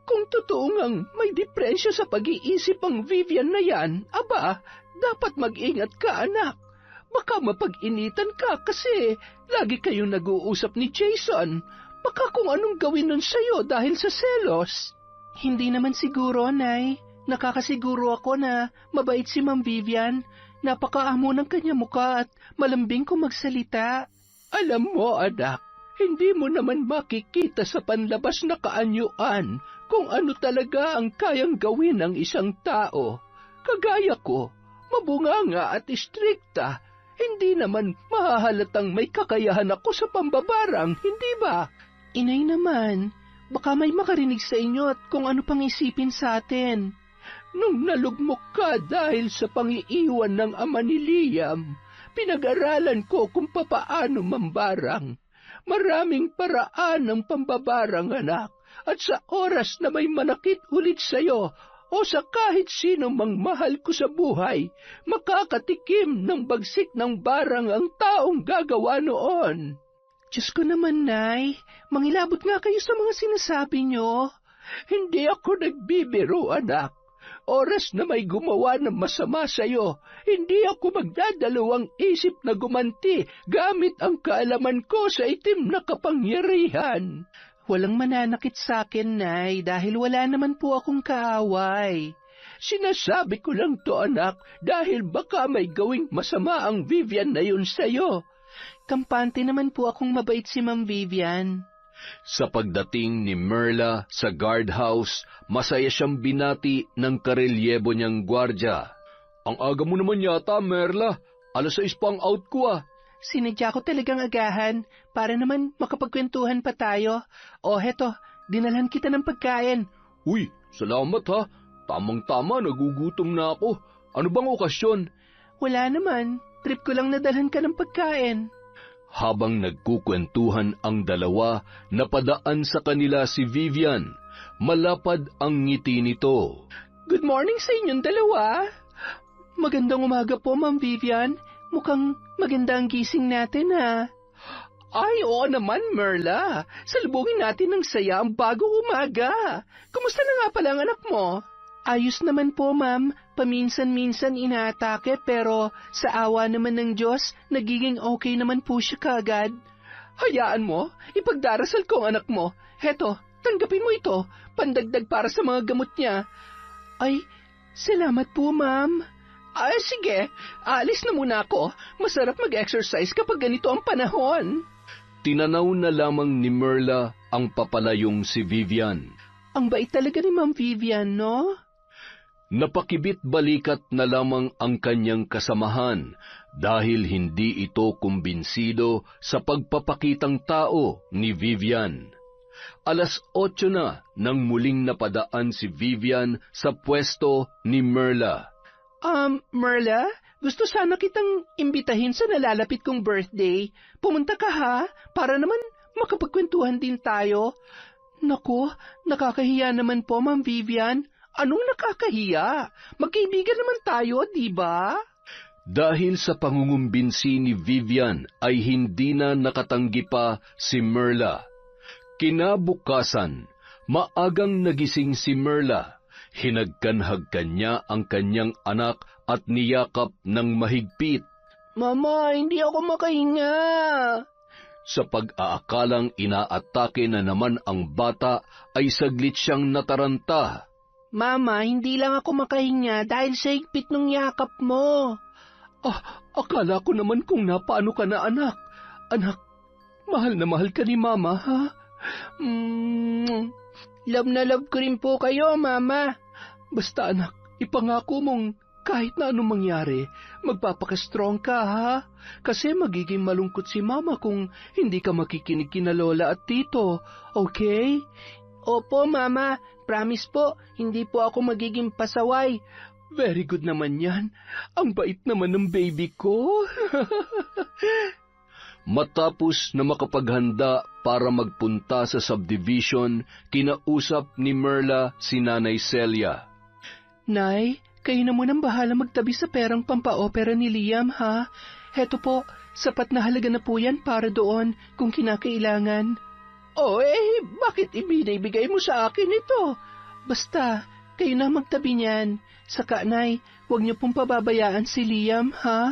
[SPEAKER 5] Kung totoo ngang may depresya sa pag-iisip ang Vivian na yan, aba, dapat mag-ingat ka, anak. Baka mapag-initan ka kasi lagi kayong nag-uusap ni Jason. Baka kung anong gawin nun sa'yo dahil sa selos.
[SPEAKER 4] Hindi naman siguro, Nay. Nakakasiguro ako na mabait si Ma'am Vivian. Napakaamo ng kanya mukha at malambing kung magsalita.
[SPEAKER 5] Alam mo, anak, hindi mo naman makikita sa panlabas na kaanyuan kung ano talaga ang kayang gawin ng isang tao. Kagaya ko, mabunganga at istrikta, hindi naman mahahalatang may kakayahan ako sa pambabarang, hindi ba?
[SPEAKER 4] Inay naman, Baka may makarinig sa inyo at kung ano pang isipin sa atin.
[SPEAKER 5] Nung nalugmok ka dahil sa pangiiwan ng ama ni Liam, pinag-aralan ko kung papaano mambarang. Maraming paraan ng pambabarang, anak, at sa oras na may manakit ulit sa'yo o sa kahit sino mang mahal ko sa buhay, makakatikim ng bagsik ng barang ang taong gagawa noon.
[SPEAKER 4] Diyos ko naman, Nay, mangilabot nga kayo sa mga sinasabi nyo.
[SPEAKER 5] Hindi ako nagbibiro, anak. Oras na may gumawa ng masama sa'yo, hindi ako magdadalawang isip na gumanti gamit ang kaalaman ko sa itim na kapangyarihan.
[SPEAKER 4] Walang mananakit sa akin, Nay, dahil wala naman po akong kaaway.
[SPEAKER 5] Sinasabi ko lang to, anak, dahil baka may gawing masama ang Vivian na yun sa'yo.
[SPEAKER 4] Kampante naman po akong mabait si Ma'am Vivian.
[SPEAKER 3] Sa pagdating ni Merla sa guardhouse, masaya siyang binati ng karelyebo niyang gwardya. Ang aga mo naman yata, Merla. 6:00 pa ang out ko ah.
[SPEAKER 4] Sinadya ko talagang agahan para naman makapagkwentuhan pa tayo. O heto, dinalhan kita ng pagkain.
[SPEAKER 3] Uy, salamat ha. Tamang-tama, nagugutom na ako. Ano bang okasyon?
[SPEAKER 4] Wala naman, trip ko lang nadalhan ka ng pagkain.
[SPEAKER 3] Habang nagkukwentuhan ang dalawa, napadaan sa kanila si Vivian. Malapad ang ngiti nito.
[SPEAKER 4] Good morning sa inyong dalawa. Magandang umaga po, Ma'am Vivian. Mukhang maganda ang gising natin, ha?
[SPEAKER 5] Ay, oo naman, Merla. Salubungin natin ng saya ang bagong umaga. Kumusta na nga pala ang anak mo?
[SPEAKER 4] Ayos naman po, Ma'am. Paminsan-minsan inaatake pero sa awa naman ng Diyos, nagiging okay naman po siya kaagad.
[SPEAKER 5] Hayaan mo, ipagdarasal ko ang anak mo. Heto, tanggapin mo ito, pandagdag para sa mga gamot niya.
[SPEAKER 4] Ay, salamat po, Ma'am.
[SPEAKER 5] Ay, sige, alis na muna ako. Masarap mag-exercise kapag ganito ang panahon.
[SPEAKER 3] Tinanaw na lamang ni Merla ang papalayong si Vivian.
[SPEAKER 4] Ang bait talaga ni Ma'am Vivian, no?
[SPEAKER 3] Napakibit balikat na lamang ang kanyang kasamahan dahil hindi ito kumbinsido sa pagpapakitang tao ni Vivian. 8:00 na nang muling napadaan si Vivian sa pwesto ni Merla.
[SPEAKER 4] Merla, gusto sana kitang imbitahin sa nalalapit kong birthday. Pumunta ka ha, para naman makapagkwentuhan din tayo. Naku, nakakahiya naman po, Ma'am Vivian.
[SPEAKER 5] Anong nakakahiya? Magkaibigan naman tayo, di ba?
[SPEAKER 3] Dahil sa pangungumbinsi ni Vivian ay hindi na nakatanggi pa si Merla. Kinabukasan, maagang nagising si Merla. Hinagkanhagkan niya ang kanyang anak at niyakap ng mahigpit.
[SPEAKER 5] Mama, hindi ako makahinga.
[SPEAKER 3] Sa pag-aakalang inaatake na naman ang bata, ay saglit siyang nataranta.
[SPEAKER 4] Mama, hindi lang ako makahinga dahil sa higpit ng yakap mo.
[SPEAKER 5] Akala ko naman kung napaano ka na, anak. Anak, mahal na mahal ka ni Mama, ha?
[SPEAKER 4] Love na love ko rin po kayo, Mama.
[SPEAKER 5] Basta anak, ipangako mong kahit na anong mangyari, magpapaka-strong ka, ha? Kasi magiging malungkot si Mama kung hindi ka makikinig kina Lola at Tito, okay?
[SPEAKER 4] Opo, Mama. Promise po, hindi po ako magiging pasaway.
[SPEAKER 5] Very good naman yan. Ang bait naman ng baby ko.
[SPEAKER 3] Matapos na makapaghanda para magpunta sa subdivision, kinausap ni Merla si Nanay Celia.
[SPEAKER 4] Nay, kayo na munang bahala magtabi sa perang pampaopera ni Liam, ha? Heto po, sapat na halaga na po yan para doon kung kinakailangan.
[SPEAKER 5] Bakit ibinibigay mo sa akin ito?
[SPEAKER 4] Basta, kayo na magtabi niyan. Saka, Nay, huwag niyo pong pababayaan si Liam, ha?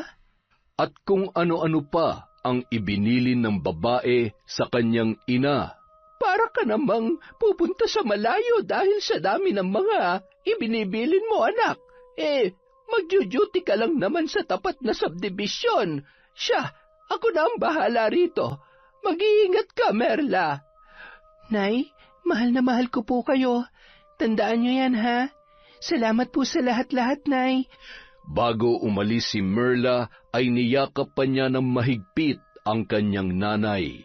[SPEAKER 3] At kung ano-ano pa ang ibinilin ng babae sa kanyang ina.
[SPEAKER 5] Para ka namang pupunta sa malayo dahil sa dami ng mga ibinibilin mo, anak. Magjo-duty ka lang naman sa tapat na subdivision. Siya, ako na ang bahala rito. Mag-iingat ka, Merla.
[SPEAKER 4] Nay, mahal na mahal ko po kayo. Tandaan niyo yan, ha? Salamat po sa lahat-lahat, Nay.
[SPEAKER 3] Bago umalis si Merla, ay niyakap pa niya ng mahigpit ang kanyang nanay.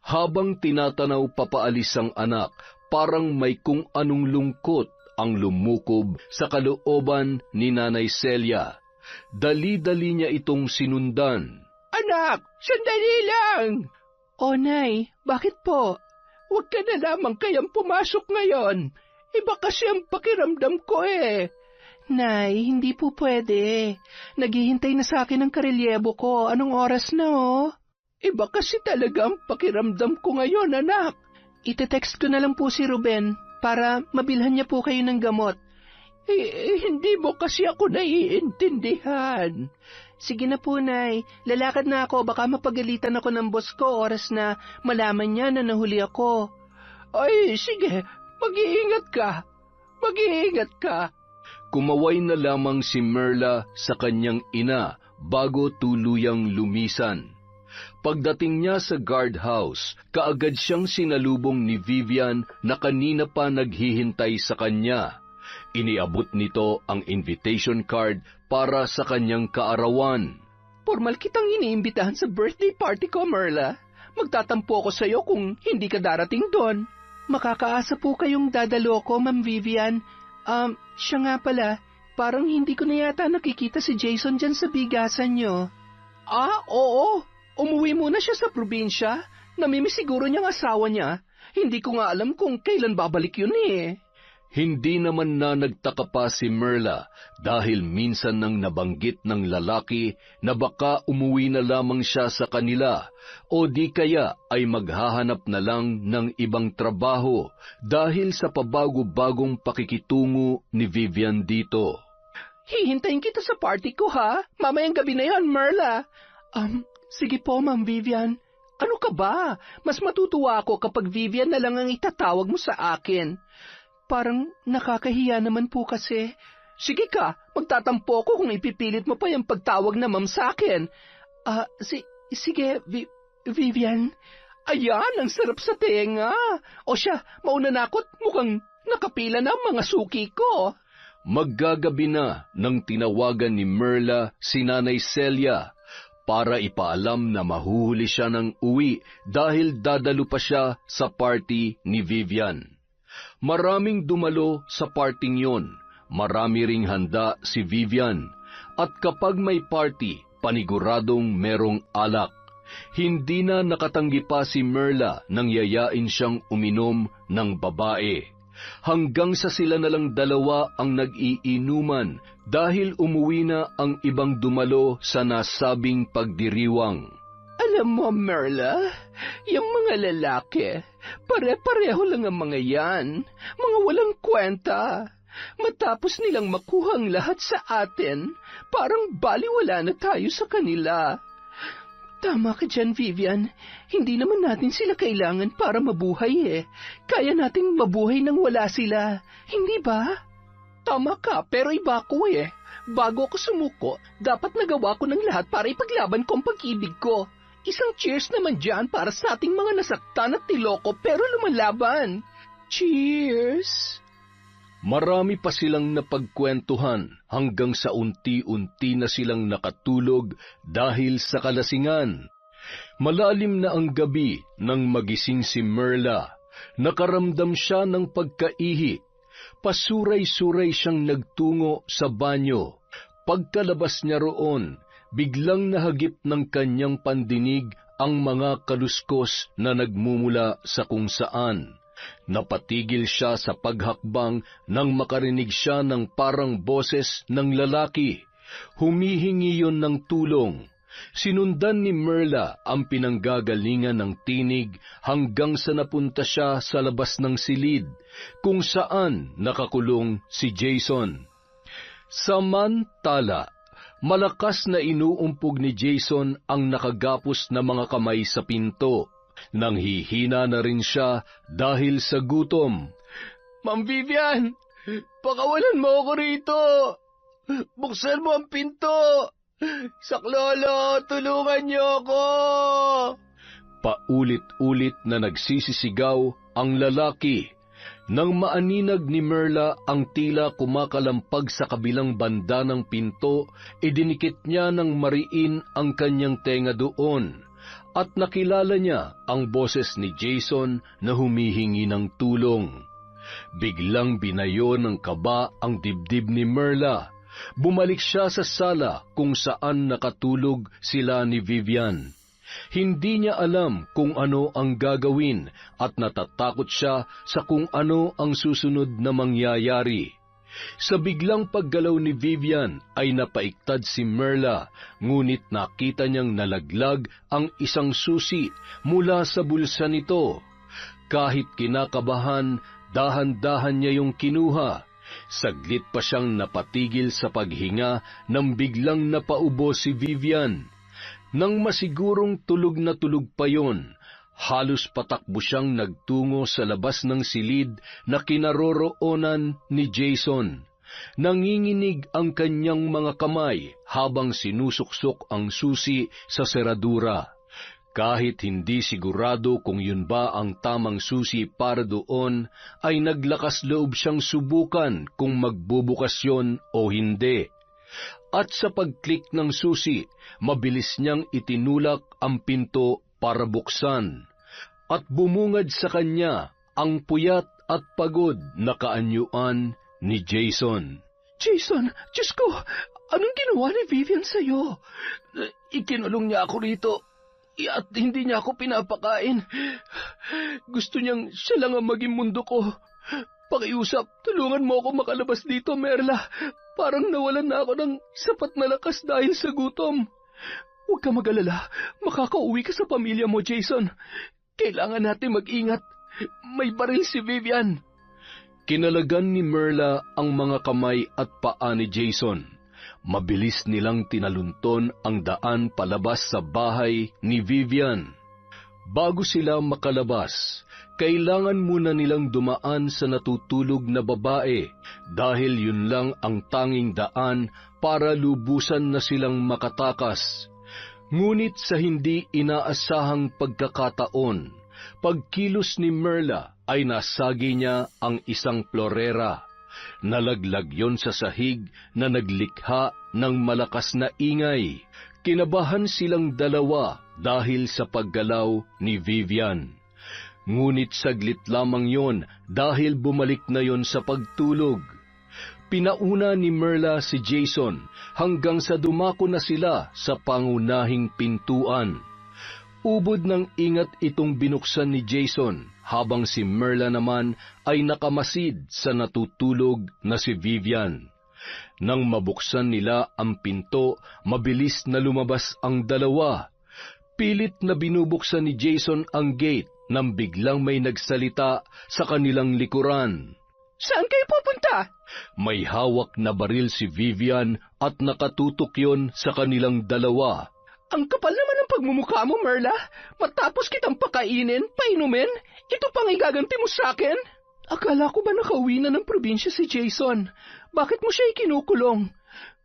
[SPEAKER 1] Habang tinatanaw papaalis ang anak, parang may kung anong lungkot ang lumukob sa kalooban ni Nanay Celia. Dali-dali niya itong sinundan.
[SPEAKER 5] Anak, sandali lang!
[SPEAKER 4] O Nay, bakit po?
[SPEAKER 5] Huwag ka na lamang kayang pumasok ngayon. Iba kasi ang pakiramdam ko eh.
[SPEAKER 4] Nay, hindi po pwede. Naghihintay na sa akin ang karelyebo ko. Anong oras na
[SPEAKER 5] Iba kasi talaga ang pakiramdam ko ngayon, anak.
[SPEAKER 4] Ite-text ko na lang po si Ruben para mabilhan niya po kayo ng gamot.
[SPEAKER 5] Hindi mo kasi ako naiintindihan.
[SPEAKER 4] Sige na po, Nay. Lalakad na ako. Baka mapagalitan ako ng boss ko oras na malaman niya na nahuli ako.
[SPEAKER 5] Ay, sige. Mag-iingat ka. Mag-iingat ka.
[SPEAKER 1] Kumaway na lamang si Merla sa kanyang ina bago tuluyang lumisan. Pagdating niya sa guardhouse, kaagad siyang sinalubong ni Vivian na kanina pa naghihintay sa kanya. Iniabot nito ang invitation card para sa kanyang kaarawan.
[SPEAKER 5] Formal kitang iniimbitahan sa birthday party ko, Merla. Magtatampo ako sa iyo kung hindi ka darating doon.
[SPEAKER 4] Makakaasa po kayong dadalo ko, Ma'am Vivian. Siya nga pala, parang hindi ko na yata nakikita si Jason dyan sa bigasan niyo.
[SPEAKER 5] Oo. Umuwi muna siya sa probinsya. Namimiss siguro niyang asawa niya. Hindi ko nga alam kung kailan babalik yun eh.
[SPEAKER 1] Hindi naman na nagtaka pa si Merla dahil minsan nang nabanggit ng lalaki na baka umuwi na lamang siya sa kanila o di kaya ay maghahanap na lang ng ibang trabaho dahil sa pabago-bagong pakikitungo ni Vivian dito.
[SPEAKER 5] Hihintayin kita sa party ko ha? Mamayang gabi na yon, Merla.
[SPEAKER 4] Sige po, Ma'am Vivian.
[SPEAKER 5] Ano ka ba? Mas matutuwa ako kapag Vivian na lang ang itatawag mo sa akin.
[SPEAKER 4] Parang nakakahiya naman po kasi.
[SPEAKER 5] Sige ka, magtatampo ko kung ipipilit mo pa yung pagtawag na ma'am sa akin.
[SPEAKER 4] Sige, Vivian.
[SPEAKER 5] Ayan, ang sarap sa tenga. O siya, mauna na ako't mukhang nakapila na ang mga suki ko.
[SPEAKER 1] Maggagabi na nang tinawagan ni Merla si Nanay Celia para ipaalam na mahuhuli siya ng uwi dahil dadalo pa siya sa party ni Vivian. Maraming dumalo sa parting yon. Marami ring handa si Vivian. At kapag may party, paniguradong merong alak. Hindi na nakatanggi pa si Merla nang yayain siyang uminom ng babae. Hanggang sa sila na lang dalawa ang nag-iinuman dahil umuwi na ang ibang dumalo sa nasabing pagdiriwang.
[SPEAKER 5] Alam mo, Merla, yung mga lalaki, pare-pareho lang ang mga yan, mga walang kwenta. Matapos nilang makuha ang lahat sa atin, parang baliwala na tayo sa kanila.
[SPEAKER 4] Tama ka dyan, Vivian. Hindi naman natin sila kailangan para mabuhay eh. Kaya nating mabuhay nang wala sila. Hindi ba?
[SPEAKER 5] Tama ka, pero iba ko eh. Bago ako sumuko, dapat nagawa ko ng lahat para ipaglaban ko ang pag-ibig ko. Isang cheers naman dyan para sa ating mga nasaktan at niloko pero lumalaban. Cheers!
[SPEAKER 1] Marami pa silang napagkwentuhan hanggang sa unti-unti na silang nakatulog dahil sa kalasingan. Malalim na ang gabi nang magising si Merla. Nakaramdam siya ng pagkaihi. Pasuray-suray siyang nagtungo sa banyo. Pagkalabas niya roon, biglang nahagip ng kanyang pandinig ang mga kaluskos na nagmumula sa kung saan. Napatigil siya sa paghakbang nang makarinig siya ng parang boses ng lalaki. Humihingi yon ng tulong. Sinundan ni Merla ang pinanggagalingan ng tinig hanggang sa napunta siya sa labas ng silid, kung saan nakakulong si Jason. Samantala, malakas na inuumpog ni Jason ang nakagapos na mga kamay sa pinto. Nang hihina na rin siya dahil sa gutom.
[SPEAKER 5] Ma'am Vivian, pakawalan mo ako rito. Buksan mo ang pinto. Saklolo, tulungan niyo ako.
[SPEAKER 1] Paulit-ulit na nagsisisigaw ang lalaki. Nang maaninag ni Merla ang tila kumakalampag sa kabilang banda ng pinto, idinikit niya ng mariin ang kanyang tenga doon. at nakilala niya ang boses ni Jason na humihingi ng tulong. Biglang binayo ng kaba ang dibdib ni Merla. Bumalik siya sa sala kung saan nakatulog sila ni Vivian. Hindi niya alam kung ano ang gagawin at natatakot siya sa kung ano ang susunod na mangyayari. Sa biglang paggalaw ni Vivian ay napaiktad si Merla, ngunit nakita niyang nalaglag ang isang susi mula sa bulsa nito. Kahit kinakabahan, dahan-dahan niya yung kinuha. Saglit pa siyang napatigil sa paghinga nang biglang napaubo si Vivian. Nang masigurong tulog na tulog pa yon, halos patakbo siyang nagtungo sa labas ng silid na kinaroroonan ni Jason. Nanginginig ang kanyang mga kamay habang sinusuksok ang susi sa seradura. Kahit hindi sigurado kung yun ba ang tamang susi para doon, ay naglakas loob siyang subukan kung magbubukas yun o hindi. At sa pagklik ng susi, mabilis niyang itinulak ang pinto para buksan. At bumungad sa kanya ang puyat at pagod na kaanyuan ni Jason.
[SPEAKER 4] Jason, Diyos ko, anong ginawa ni Vivian sa'yo?
[SPEAKER 2] Ikinulong niya ako rito at hindi niya ako pinapakain. Gusto niyang siya lang ang maging mundo ko. Pakiusap, tulungan mo ako makalabas dito, Merla. Parang nawalan na ako ng sapat na lakas dahil sa gutom. Huwag ka mag-alala, makakauwi ka sa pamilya mo, Jason. Kailangan natin mag-ingat. May baril si Vivian.
[SPEAKER 1] Kinalagan ni Merla ang mga kamay at paa ni Jason. Mabilis nilang tinalunton ang daan palabas sa bahay ni Vivian. Bago sila makalabas, kailangan muna nilang dumaan sa natutulog na babae dahil yun lang ang tanging daan para lubusan na silang makatakas. Ngunit sa hindi inaasahang pagkakataon, pagkilos ni Merla ay nasagi niya ang isang florera. Nalaglag yon sa sahig na naglikha ng malakas na ingay. Kinabahan silang dalawa dahil sa paggalaw ni Vivian. Ngunit saglit lamang yon dahil bumalik na yon sa pagtulog. Pinauna ni Merla si Jason hanggang sa dumako na sila sa pangunahing pintuan. Ubod ng ingat itong binuksan ni Jason habang si Merla naman ay nakamasid sa natutulog na si Vivian. Nang mabuksan nila ang pinto, mabilis na lumabas ang dalawa. Pilit na binubuksan ni Jason ang gate nang biglang may nagsalita sa kanilang likuran.
[SPEAKER 5] Saan kayo pupunta?
[SPEAKER 1] May hawak na baril si Vivian at nakatutok yon sa kanilang dalawa.
[SPEAKER 5] Ang kapal naman ng pagmumukha mo, Merla. Matapos kitang pakainin, painumin, ito pang igaganti mo sa akin?
[SPEAKER 4] Akala ko ba nakauwi na ng probinsya si Jason? Bakit mo siya ikinukulong?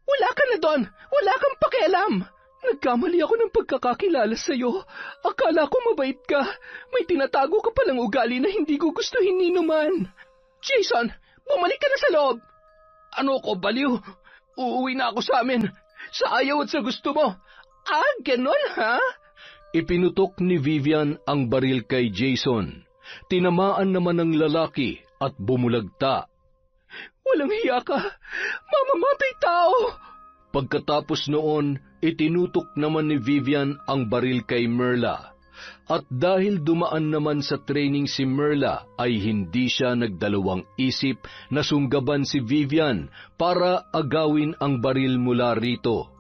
[SPEAKER 5] Wala ka na doon! Wala kang pakialam!
[SPEAKER 4] Nagkamali ako ng pagkakakilala sa'yo. Akala ko mabait ka. May tinatago ka palang ugali na hindi ko gustuhin ni naman.
[SPEAKER 5] Jason, bumalik ka na sa loob! Ano ko, baliw? Uuwi na ako sa amin. Sa ayaw at sa gusto mo. Ah, ganon ha?
[SPEAKER 1] Ipinutok ni Vivian ang baril kay Jason. Tinamaan naman ng lalaki at bumulagta.
[SPEAKER 4] Walang hiya ka! Mamamatay tao!
[SPEAKER 1] Pagkatapos noon, itinutok naman ni Vivian ang baril kay Merla. At dahil dumaan naman sa training si Merla, ay hindi siya nagdalawang isip na sunggaban si Vivian para agawin ang baril mula rito.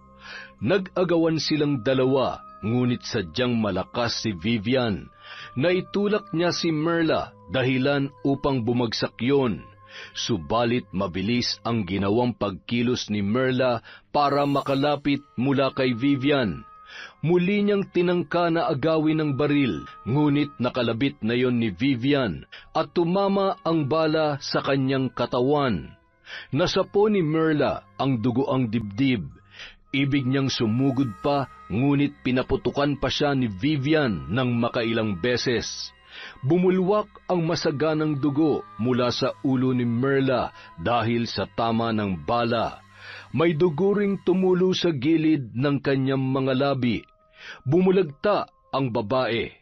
[SPEAKER 1] Nag-agawan silang dalawa, ngunit sadyang malakas si Vivian. Naitulak niya si Merla dahilan upang bumagsak yon. Subalit mabilis ang ginawang pagkilos ni Merla para makalapit mula kay Vivian. Muli niyang tinangka na agawin ng baril, ngunit nakalabit na yon ni Vivian at tumama ang bala sa kanyang katawan. Nasapo ni Merla ang dugoang dibdib. Ibig niyang sumugod pa, ngunit pinaputukan pa siya ni Vivian ng makailang beses. Bumulwak ang masaganang dugo mula sa ulo ni Merla dahil sa tama ng bala. May dugo ring tumulo sa gilid ng kanyang mga labi. Bumulagta ang babae.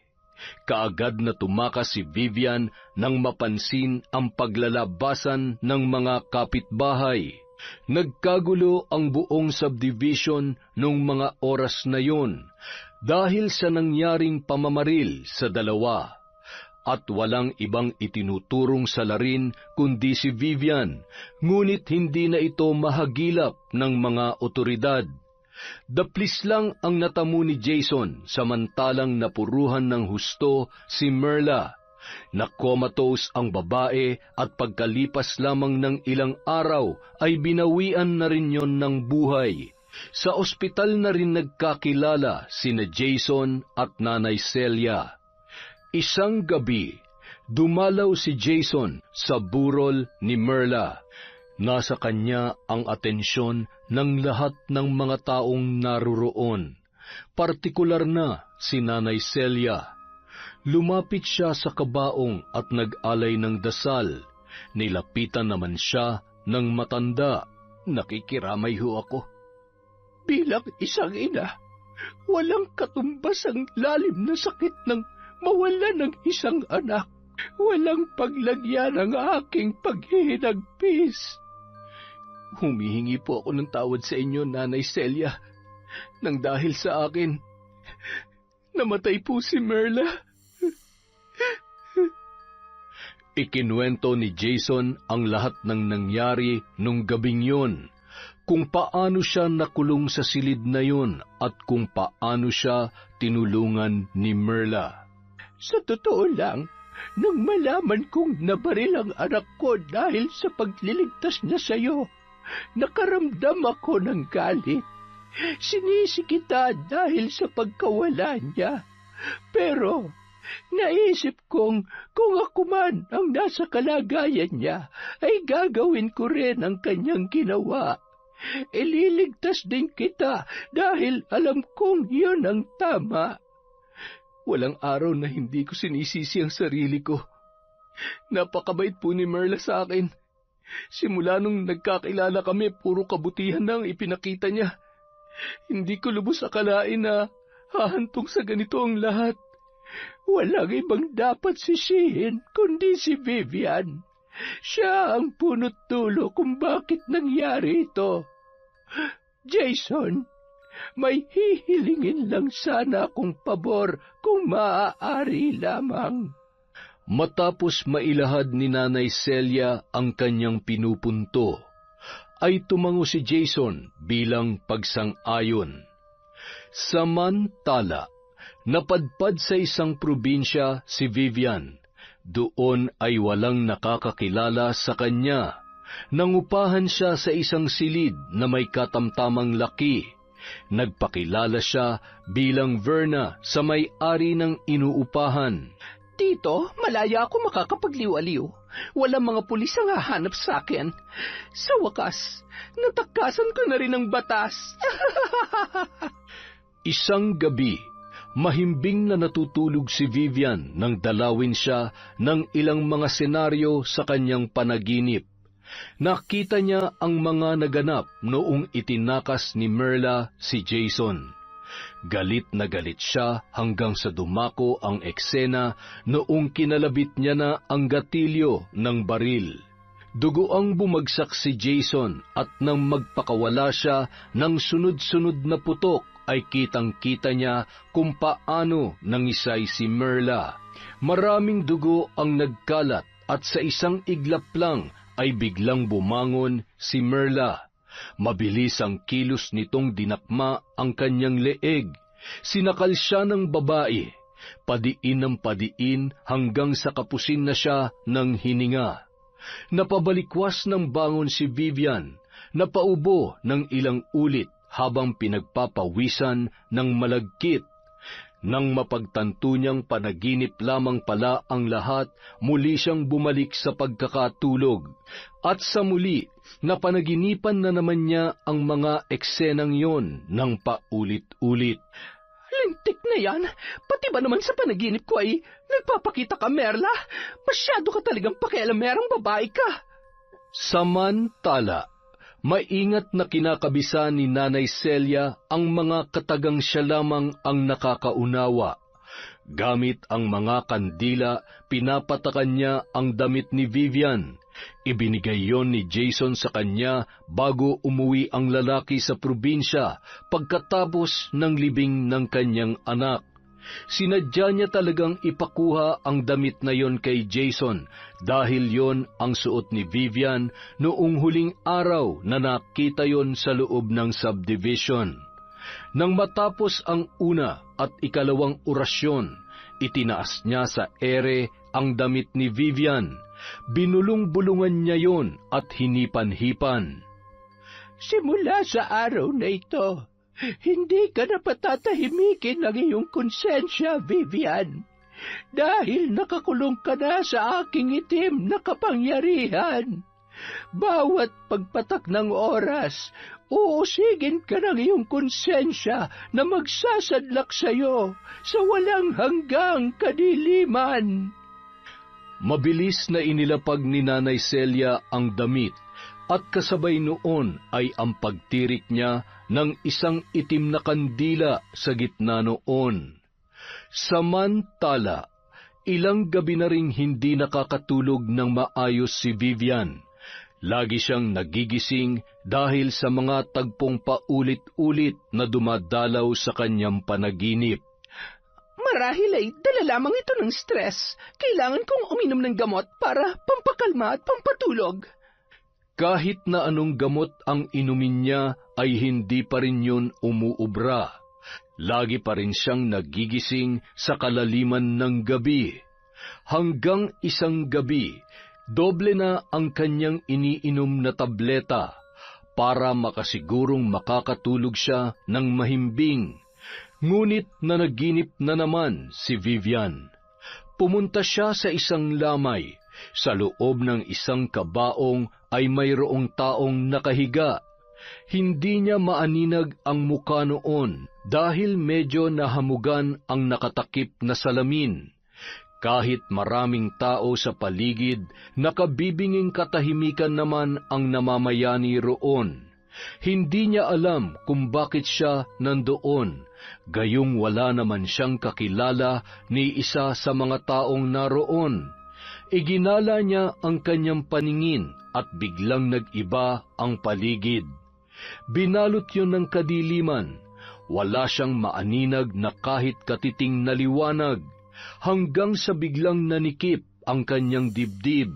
[SPEAKER 1] Kaagad na tumakas si Vivian nang mapansin ang paglalabasan ng mga kapitbahay. Nagkagulo ang buong subdivision nung mga oras na yun dahil sa nangyaring pamamaril sa dalawa. At walang ibang itinuturong salarin kundi si Vivian, ngunit hindi na ito mahagilap ng mga otoridad. Daplis lang ang natamo ni Jason samantalang napuruhan ng husto si Merla. Na-comatose ang babae at pagkalipas lamang ng ilang araw ay binawian na rin yon ng buhay. Sa ospital na rin nagkakilala sina Jason at Nanay Celia. Isang gabi, dumalaw si Jason sa burol ni Merla. Nasa kanya ang atensyon ng lahat ng mga taong naruroon, partikular na si Nanay Celia. Lumapit siya sa kabaong at nag-alay ng dasal. Nilapitan naman siya ng matanda. Nakikiramay ho ako.
[SPEAKER 5] Bilang isang ina, walang katumbas ang lalim na sakit ng mawala ng isang anak. Walang paglagyan ng aking paghihinagpis.
[SPEAKER 2] Humihingi po ako ng tawad sa inyo, Nanay Celia, nang dahil sa akin, namatay po si Merla.
[SPEAKER 1] Ikinuwento ni Jason ang lahat ng nangyari nung gabing yun, kung paano siya nakulong sa silid na yun at kung paano siya tinulungan ni Merla.
[SPEAKER 5] Sa totoo lang, nang malaman kong nabaril ang anak ko dahil sa pagliligtas niya sa iyo, nakaramdam ako ng galit. Sinisi kita dahil sa pagkawala niya. Pero naisip kong kung ako man ang nasa kalagayan niya, ay gagawin ko rin ang kanyang ginawa. Ililigtas din kita dahil alam kong yun ang tama.
[SPEAKER 2] Walang araw na hindi ko sinisisi ang sarili ko. Napakabait po ni Merla sa akin. Simula nung nagkakilala kami, puro kabutihan na ang ipinakita niya. Hindi ko lubos akalain na hahantong sa ganito ang lahat.
[SPEAKER 5] Walang ibang dapat sisihin kundi si Vivian. Siya ang punot dulo kung bakit nangyari ito. Jason, may hihilingin lang sana akong pabor kung maaari lamang.
[SPEAKER 1] Matapos mailahad ni Nanay Celia ang kanyang pinupunto, ay tumango si Jason bilang pagsang-ayon. Samantala, napadpad sa isang probinsya si Vivian. Doon ay walang nakakakilala sa kanya. Nangupahan siya sa isang silid na may katamtamang laki. Nagpakilala siya bilang Verna sa may-ari ng inuupahan.
[SPEAKER 5] Tito, malaya ako makakapagliw-aliw. Walang mga pulis ang hahanap sa akin. Sa wakas, natakasan ko na rin ang batas.
[SPEAKER 1] Isang gabi, mahimbing na natutulog si Vivian nang dalawin siya ng ilang mga senaryo sa kanyang panaginip. Nakita niya ang mga naganap noong itinakas ni Merla si Jason. Galit na galit siya hanggang sa dumako ang eksena noong kinalabit niya na ang gatilyo ng baril. Dugoang bumagsak si Jason at nang magpakawala siya ng sunod-sunod na putok ay kitang-kita niya kung paano nangisay si Merla. Maraming dugo ang nagkalat at sa isang iglap lang ay biglang bumangon si Merla. Mabilis ang kilos nitong dinakma ang kanyang leeg. Sinakal siya ng babae. Padiin ng padiin hanggang sa kapusin na siya ng hininga. Napabalikwas ng bangon si Vivian. Napaubo ng ilang ulit habang pinagpapawisan ng malagkit. Nang mapagtanto niyang panaginip lamang pala ang lahat, muli siyang bumalik sa pagkakatulog. At sa muli, napanaginipan na naman niya ang mga eksenang yon ng paulit-ulit.
[SPEAKER 5] Lintik na yan! Pati ba naman sa panaginip ko ay nagpapakita ka, Merla? Masyado ka talagang pakialamerang babae ka!
[SPEAKER 1] Samantala, maingat na kinakabisa ni Nanay Celia ang mga katagang siya lamang ang nakakaunawa.
[SPEAKER 3] Gamit ang mga kandila, pinapatakan niya ang damit ni Vivian. Ibinigay yon ni Jason sa kanya bago umuwi ang lalaki sa probinsya pagkatapos ng libing ng kanyang anak. Sinadya niya talagang ipakuha ang damit na yon kay Jason dahil yon ang suot ni Vivian noong huling araw na nakita yon sa loob ng subdivision. Nang matapos ang una at ikalawang orasyon, itinaas niya sa ere ang damit ni Vivian. Binulong-bulungan niya yon at hinipan-hipan.
[SPEAKER 5] Simula sa araw na ito, hindi ka na patatahimikin ng iyong konsensya, Vivian, dahil nakakulong ka na sa aking itim na kapangyarihan. Bawat pagpatak ng oras, uusigin ka ng iyong konsensya na magsasadlak sa iyo sa walang hanggang kadiliman.
[SPEAKER 3] Mabilis na inilapag ni Nanay Celia ang damit at kasabay noon ay ang pagtirik niya ng isang itim na kandila sa gitna noon. Samantala, ilang gabi na ring hindi nakakatulog ng maayos si Vivian. Lagi siyang nagigising dahil sa mga tagpong paulit-ulit na dumadalaw sa kanyang panaginip.
[SPEAKER 5] Marahil ay dala lamang ito ng stress. Kailangan kong uminom ng gamot para pampakalma at pampatulog.
[SPEAKER 3] Kahit na anong gamot ang inumin niya ay hindi pa rin yun umuubra. Lagi pa rin siyang nagigising sa kalaliman ng gabi. Hanggang isang gabi, doble na ang kanyang iniinom na tableta para makasigurong makakatulog siya ng mahimbing. Ngunit nanaginip na naman si Vivian. Pumunta siya sa isang lamay. Sa loob ng isang kabaong ay mayroong taong nakahiga. Hindi niya maaninag ang muka noon dahil medyo nahamugan ang nakatakip na salamin. Kahit maraming tao sa paligid, nakabibinging katahimikan naman ang namamayani roon. Hindi niya alam kung bakit siya nandoon, gayong wala naman siyang kakilala ni isa sa mga taong naroon. Iginala niya ang kanyang paningin at biglang nag-iba ang paligid. Binalot yun ng kadiliman. Wala siyang maaninag na kahit katiting na liwanag, hanggang sa biglang nanikip ang kanyang dibdib.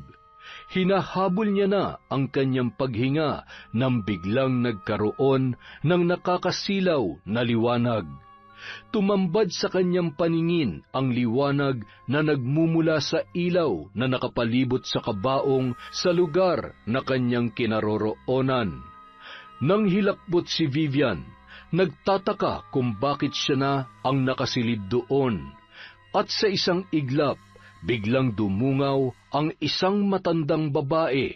[SPEAKER 3] Hinahabol niya na ang kanyang paghinga nang biglang nagkaroon ng nakakasilaw na liwanag. Tumambad sa kanyang paningin ang liwanag na nagmumula sa ilaw na nakapalibot sa kabaong sa lugar na kanyang kinaroroonan. Nang hilakbot si Vivian, nagtataka kung bakit siya na ang nakasilid doon. At sa isang iglap, biglang dumungaw ang isang matandang babae.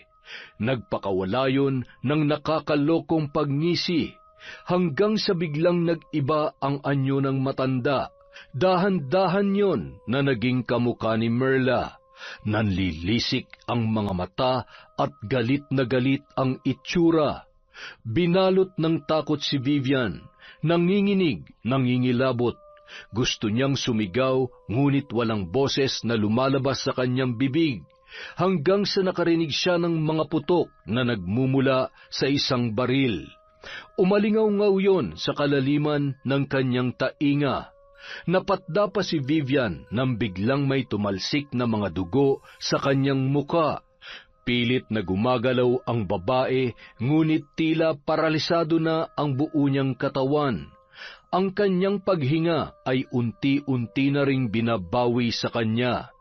[SPEAKER 3] Nagpakawala yun ng nakakalokong pagngisi, hanggang sa biglang nag-iba ang anyo ng matanda. Dahan-dahan yon na naging kamukha ni Merla. Nanlilisik ang mga mata at galit na galit ang itsura. Binalot ng takot si Vivian, nanginginig, nangingilabot. Gusto niyang sumigaw, ngunit walang boses na lumalabas sa kanyang bibig, hanggang sa nakarinig siya ng mga putok na nagmumula sa isang baril. Umalingaw-ngaw yon sa kalaliman ng kanyang tainga. Napatda pa si Vivian nang biglang may tumalsik na mga dugo sa kanyang muka. Pilit na gumagalaw ang babae, ngunit tila paralisado na ang buo niyang katawan. Ang kanyang paghinga ay unti-unti na ring binabawi sa kanya.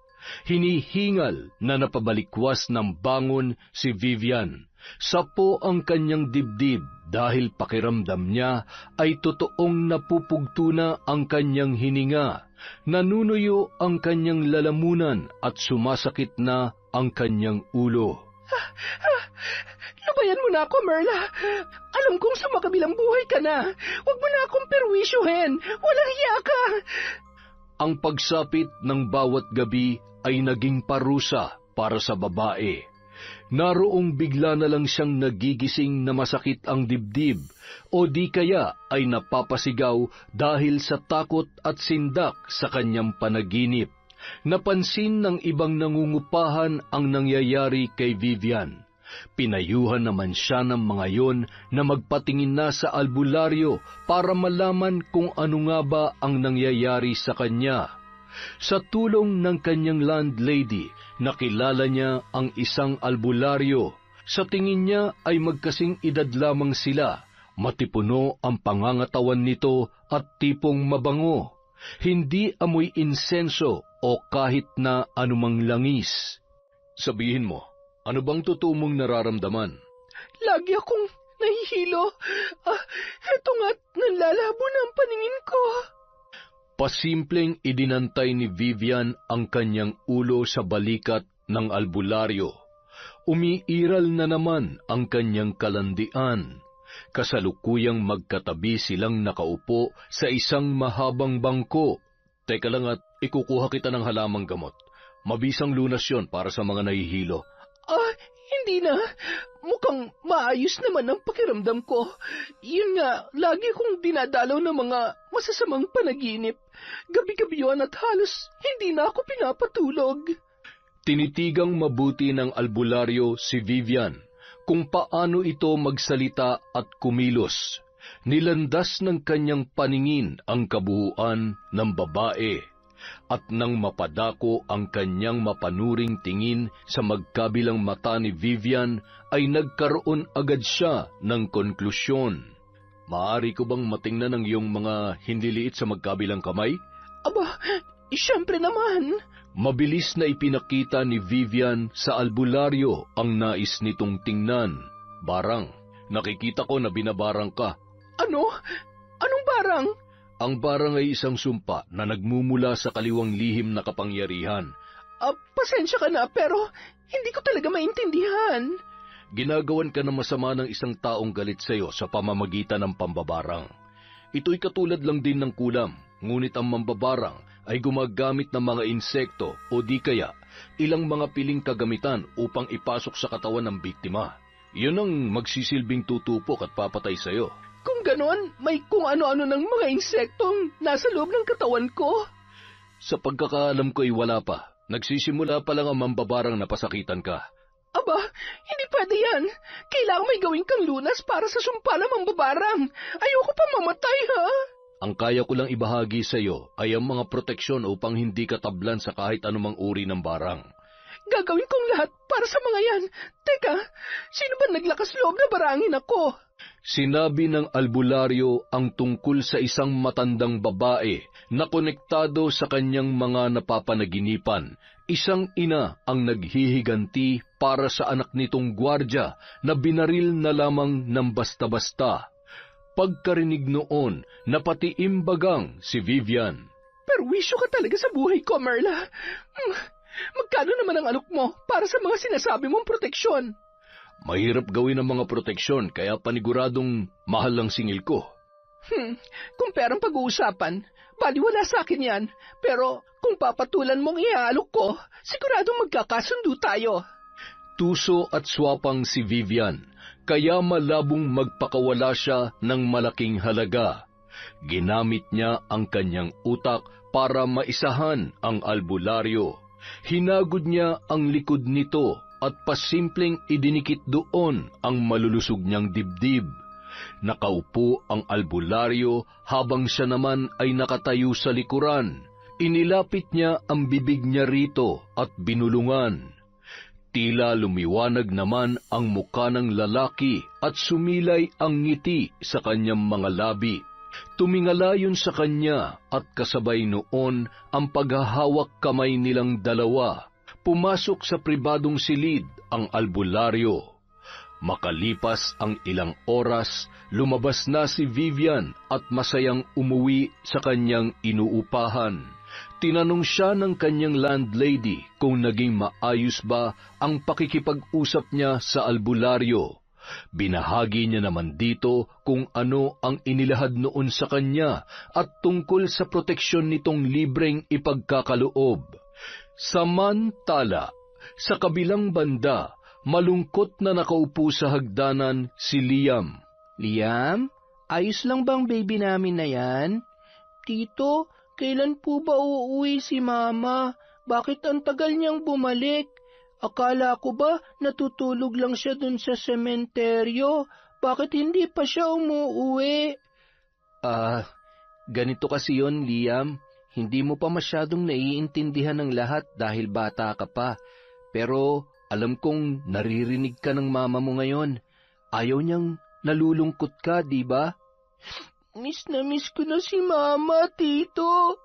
[SPEAKER 3] Hinihingal na napabalikwas ng bangon si Vivian. Sapo ang kanyang dibdib dahil pakiramdam niya ay totoong napupugto na ang kanyang hininga. Nanunuyo ang kanyang lalamunan at sumasakit na ang kanyang ulo.
[SPEAKER 5] Lubayan mo na ako, Merla. Alam kong sa makabilang buhay ka na. Huwag mo na akong perwisyuhin. Walang hiya ka.
[SPEAKER 3] Ang pagsapit ng bawat gabi ay naging parusa para sa babae. Naroong bigla na lang siyang nagigising na masakit ang dibdib o di kaya ay napapasigaw dahil sa takot at sindak sa kanyang panaginip. Napansin ng ibang nangungupahan ang nangyayari kay Vivian. Pinayuhan naman siya ng mga yon na magpatingin na sa albularyo para malaman kung ano nga ba ang nangyayari sa kanya. Sa tulong ng kanyang landlady, nakilala niya ang isang albularyo. Sa tingin niya ay magkasing edad lamang sila. Matipuno ang pangangatawan nito at tipong mabango. Hindi amoy insenso o kahit na anumang langis. Sabihin mo, ano bang totoo mong nararamdaman?
[SPEAKER 4] Lagi akong nahihilo. Eto nga't nanlalabo na ang paningin ko.
[SPEAKER 3] Pasimpleng idinantay ni Vivian ang kanyang ulo sa balikat ng albularyo. Umiiral na naman ang kanyang kalandian. Kasalukuyang magkatabi silang nakaupo sa isang mahabang bangko. Teka lang at ikukuha kita ng halamang gamot. Mabisang lunas yon para sa mga nahihilo.
[SPEAKER 4] Hindi na. Mukhang maayos naman ang pakiramdam ko. Yun nga, lagi kong dinadalaw ng mga masasamang panaginip. Gabi-gabi yun at halos hindi na ako pinapatulog.
[SPEAKER 3] Tinitigang mabuti ng albularyo si Vivian kung paano ito magsalita at kumilos. Nilandas ng kanyang paningin ang kabuuan ng babae. At nang mapadako ang kanyang mapanuring tingin sa magkabilang mata ni Vivian, ay nagkaroon agad siya ng konklusyon. Maaari ko bang matingnan ang iyong mga hindiliit sa magkabilang kamay?
[SPEAKER 4] Aba, siyempre naman.
[SPEAKER 3] Mabilis na ipinakita ni Vivian sa albularyo ang nais nitong tingnan. Barang, nakikita ko na binabarang ka.
[SPEAKER 4] Ano? Anong barang?
[SPEAKER 3] Ang barang ay isang sumpa na nagmumula sa kaliwang lihim na kapangyarihan.
[SPEAKER 4] Pasensya ka na, pero hindi ko talaga maintindihan.
[SPEAKER 3] Ginagawan ka na masama ng isang taong galit sa iyo sa pamamagitan ng pambabarang. Ito'y katulad lang din ng kulam, ngunit ang mambabarang ay gumagamit ng mga insekto o di kaya ilang mga piling kagamitan upang ipasok sa katawan ng biktima. Yun ang magsisilbing tutupok at papatay sa iyo.
[SPEAKER 4] Kung ganon, may kung ano-ano ng mga insektong nasa loob ng katawan ko.
[SPEAKER 3] Sa pagkakaalam ko ay wala pa. Nagsisimula pa lang ang mambabarang na pasakitan ka.
[SPEAKER 4] Aba, hindi pwede yan. Kailangan may gawin kang lunas para sa sumpa ng mambabarang. Ayoko pa mamatay, ha?
[SPEAKER 3] Ang kaya ko lang ibahagi sa iyo ay ang mga proteksyon upang hindi ka tablan sa kahit anumang uri ng barang.
[SPEAKER 4] Gagawin kong lahat para sa mga yan. Teka, sino ba naglakas loob na barangin ako?
[SPEAKER 3] Sinabi ng albularyo ang tungkol sa isang matandang babae na konektado sa kanyang mga napapanaginipan. Isang ina ang naghihiganti para sa anak nitong gwardya na binaril na lamang ng basta-basta. Pagkarinig noon, napatiimbagang si Vivian.
[SPEAKER 4] Perwisyo ka talaga sa buhay ko, Merla. Magkano naman ang alok mo para sa mga sinasabi mong proteksyon?
[SPEAKER 3] Mahirap gawin ang mga proteksyon kaya paniguradong mahal ang singil ko.
[SPEAKER 4] Kung perang pag-uusapan, baliwala sa akin yan. Pero kung papatulan mong iaalok ko, siguradong magkakasundo tayo.
[SPEAKER 3] Tuso at swapang si Vivian, kaya malabong magpakawala siya ng malaking halaga. Ginamit niya ang kanyang utak para maisahan ang albularyo. Hinagod niya ang likod nito at pasimpleng idinikit doon ang malulusog niyang dibdib. Nakaupo ang albularyo habang siya naman ay nakatayo sa likuran. Inilapit niya ang bibig niya rito at binulungan. Tila lumiwanag naman ang muka ng lalaki at sumilay ang ngiti sa kanyang mga labi. Tumingala yun sa kanya at kasabay noon ang paghahawak kamay nilang dalawa. Pumasok sa pribadong silid ang albularyo. Makalipas ang ilang oras, lumabas na si Vivian at masayang umuwi sa kanyang inuupahan. Tinanong siya ng kanyang landlady kung naging maayos ba ang pakikipag-usap niya sa albularyo. Binahagi niya naman dito kung ano ang inilahad noon sa kanya at tungkol sa proteksyon nitong libreng ipagkakaloob. Samantala, sa kabilang banda,
[SPEAKER 1] Malungkot na nakaupo sa hagdanan si Liam.
[SPEAKER 2] Liam, ayos lang bang baby namin na yan? Tito, kailan po ba uuwi si Mama? Bakit ang tagal niyang bumalik? Akala ko ba natutulog lang siya dun sa sementeryo? Bakit hindi pa siya umuuwi? Ganito kasi yon, Liam. Hindi mo pa masyadong naiintindihan ng lahat dahil bata ka pa. Pero alam kong naririnig ka ng mama mo ngayon. Ayaw niyang nalulungkot ka, di ba? Miss na miss ko na si Mama, Tito.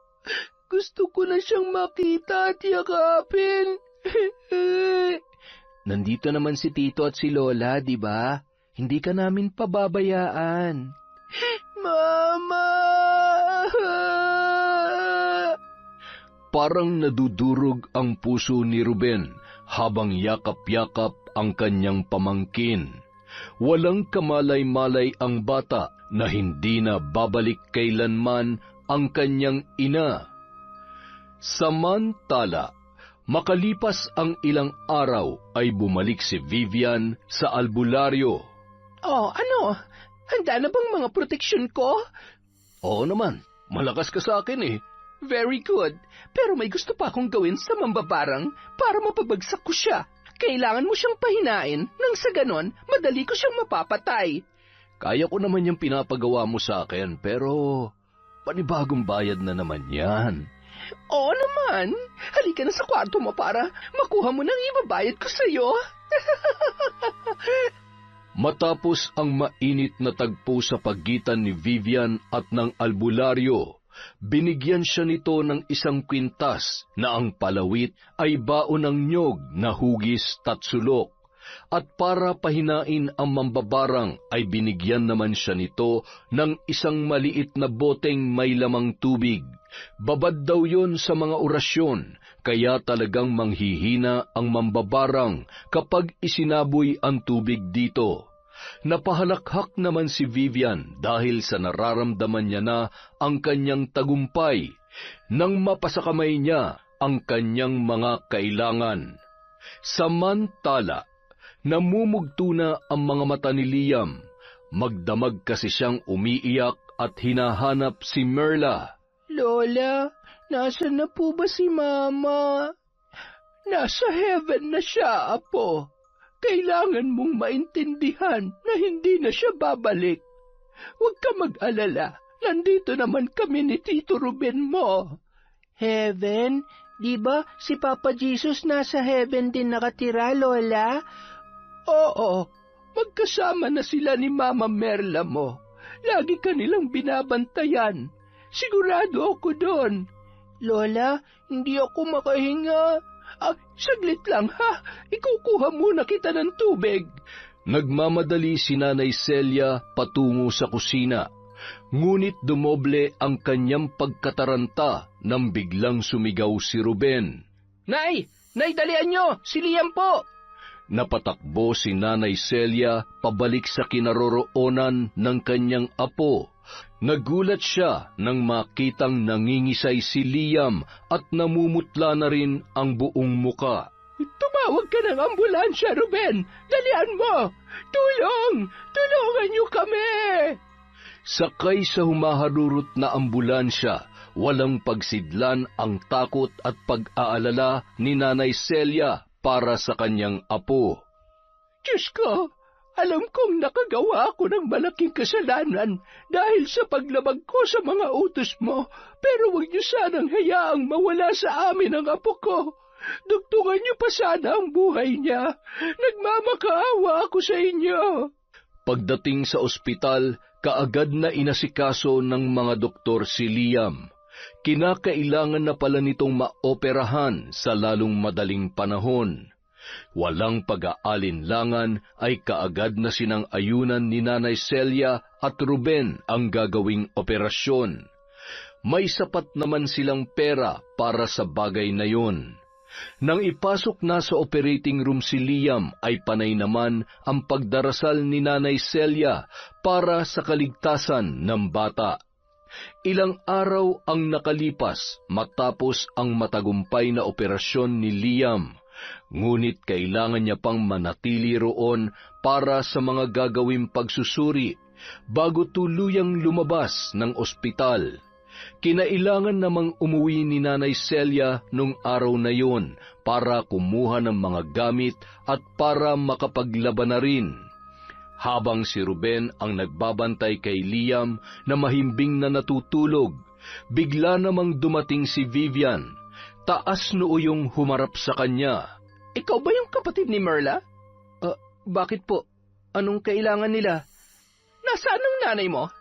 [SPEAKER 2] Gusto ko na siyang makita at yakapin. Nandito naman si Tito at si Lola, di ba? Hindi ka namin pababayaan. Mama!
[SPEAKER 1] Parang nadudurog ang puso ni Ruben habang yakap-yakap ang kanyang pamangkin. Walang kamalay-malay ang bata na hindi na babalik kailanman ang kanyang ina. Samantala, makalipas ang ilang araw ay bumalik si Vivian sa albularyo.
[SPEAKER 5] Oh, ano? Handa na bang mga proteksyon ko?
[SPEAKER 1] Oo naman, malakas ka sa akin eh.
[SPEAKER 5] Very good. Pero may gusto pa akong gawin sa mambabarang para mapabagsak ko siya. Kailangan mo siyang pahinain nang sa ganon, madali ko siyang mapapatay.
[SPEAKER 1] Kaya ko naman yung pinapagawa mo sa akin, pero panibagong bayad na naman yan.
[SPEAKER 5] Oo naman. Halika na sa kwarto mo para makuha mo nang ibabayad ko sa'yo.
[SPEAKER 1] Matapos ang mainit na tagpo sa pagitan ni Vivian at ng albularyo, binigyan siya nito ng isang kwintas na ang palawit ay baon ng nyog na hugis tatsulok. At para pahinain ang mambabarang ay binigyan naman siya nito ng isang maliit na boteng may lamang tubig. Babad daw yon sa mga orasyon, kaya talagang manghihina ang mambabarang kapag isinaboy ang tubig dito. Napahalakhak naman si Vivian dahil sa nararamdaman niya na ang kanyang tagumpay nang mapasakamay niya ang kanyang mga kailangan. Samantala, namumugto na ang mga mata ni Liam. Magdamag kasi siyang umiiyak at hinahanap si Merla.
[SPEAKER 2] Lola, nasan na po ba si Mama?
[SPEAKER 5] Nasa heaven na siya, Apo. Kailangan mong maintindihan na hindi na siya babalik. Huwag ka mag-alala. Nandito naman kami ni Tito Ruben mo.
[SPEAKER 2] Heaven? Di ba si Papa Jesus nasa heaven din nakatira, Lola?
[SPEAKER 5] Oo, magkasama na sila ni Mama Merla mo. Lagi ka nilang binabantayan. Sigurado ako doon.
[SPEAKER 2] Lola, hindi ako makahinga.
[SPEAKER 5] Saglit lang ha. Ikukuha muna kita ng tubig.
[SPEAKER 1] Nagmamadali si Nanay Celia patungo sa kusina. Ngunit dumoble ang kanyang pagkataranta nang biglang sumigaw si Ruben.
[SPEAKER 5] Nay! Nay, dalian nyo! Si Liam po!
[SPEAKER 1] Napatakbo si Nanay Celia pabalik sa kinaroroonan ng kanyang apo. Nagulat siya nang makitang nangingisay si Liam at namumutla na rin ang buong muka.
[SPEAKER 5] Tumawag ka ng ambulansya, Ruben! Dalian mo! Tulong! Tulungan niyo kami!
[SPEAKER 1] Sakay sa humaharurot na ambulansya, walang pagsidlan ang takot at pag-aalala ni Nanay Celia para sa kanyang apo.
[SPEAKER 5] Diyos ko! Alam kong nakagawa ako ng malaking kasalanan dahil sa paglabag ko sa mga utos mo, pero huwag niyo sanang hayaang mawala sa amin ang apo ko. Dugtungan niyo pa sana ang buhay niya. Nagmamakaawa ako sa inyo.
[SPEAKER 1] Pagdating sa ospital, kaagad na inasikaso ng mga doktor si Liam. Kinakailangan na pala nitong maoperahan sa lalong madaling panahon. Walang pag-aalinlangan ay kaagad na sinang-ayunan ni Nanay Celia at Ruben ang gagawing operasyon. May sapat naman silang pera para sa bagay na yun. Nang ipasok na sa operating room si Liam ay panay naman ang pagdarasal ni Nanay Celia para sa kaligtasan ng bata. Ilang araw ang nakalipas matapos ang matagumpay na operasyon ni Liam. Ngunit kailangan niya pang manatili roon para sa mga gagawing pagsusuri bago tuluyang lumabas ng ospital. Kinailangan namang umuwi ni Nanay Celia nung araw na yon para kumuha ng mga gamit at para makapaglaban na rin. Habang si Ruben ang nagbabantay kay Liam na mahimbing na natutulog, bigla namang dumating si Vivian. Taas noo yung humarap sa kanya.
[SPEAKER 5] Ikaw ba yung kapatid ni Merla?
[SPEAKER 2] Bakit po? Anong kailangan nila?
[SPEAKER 5] Nasaan ang nanay mo?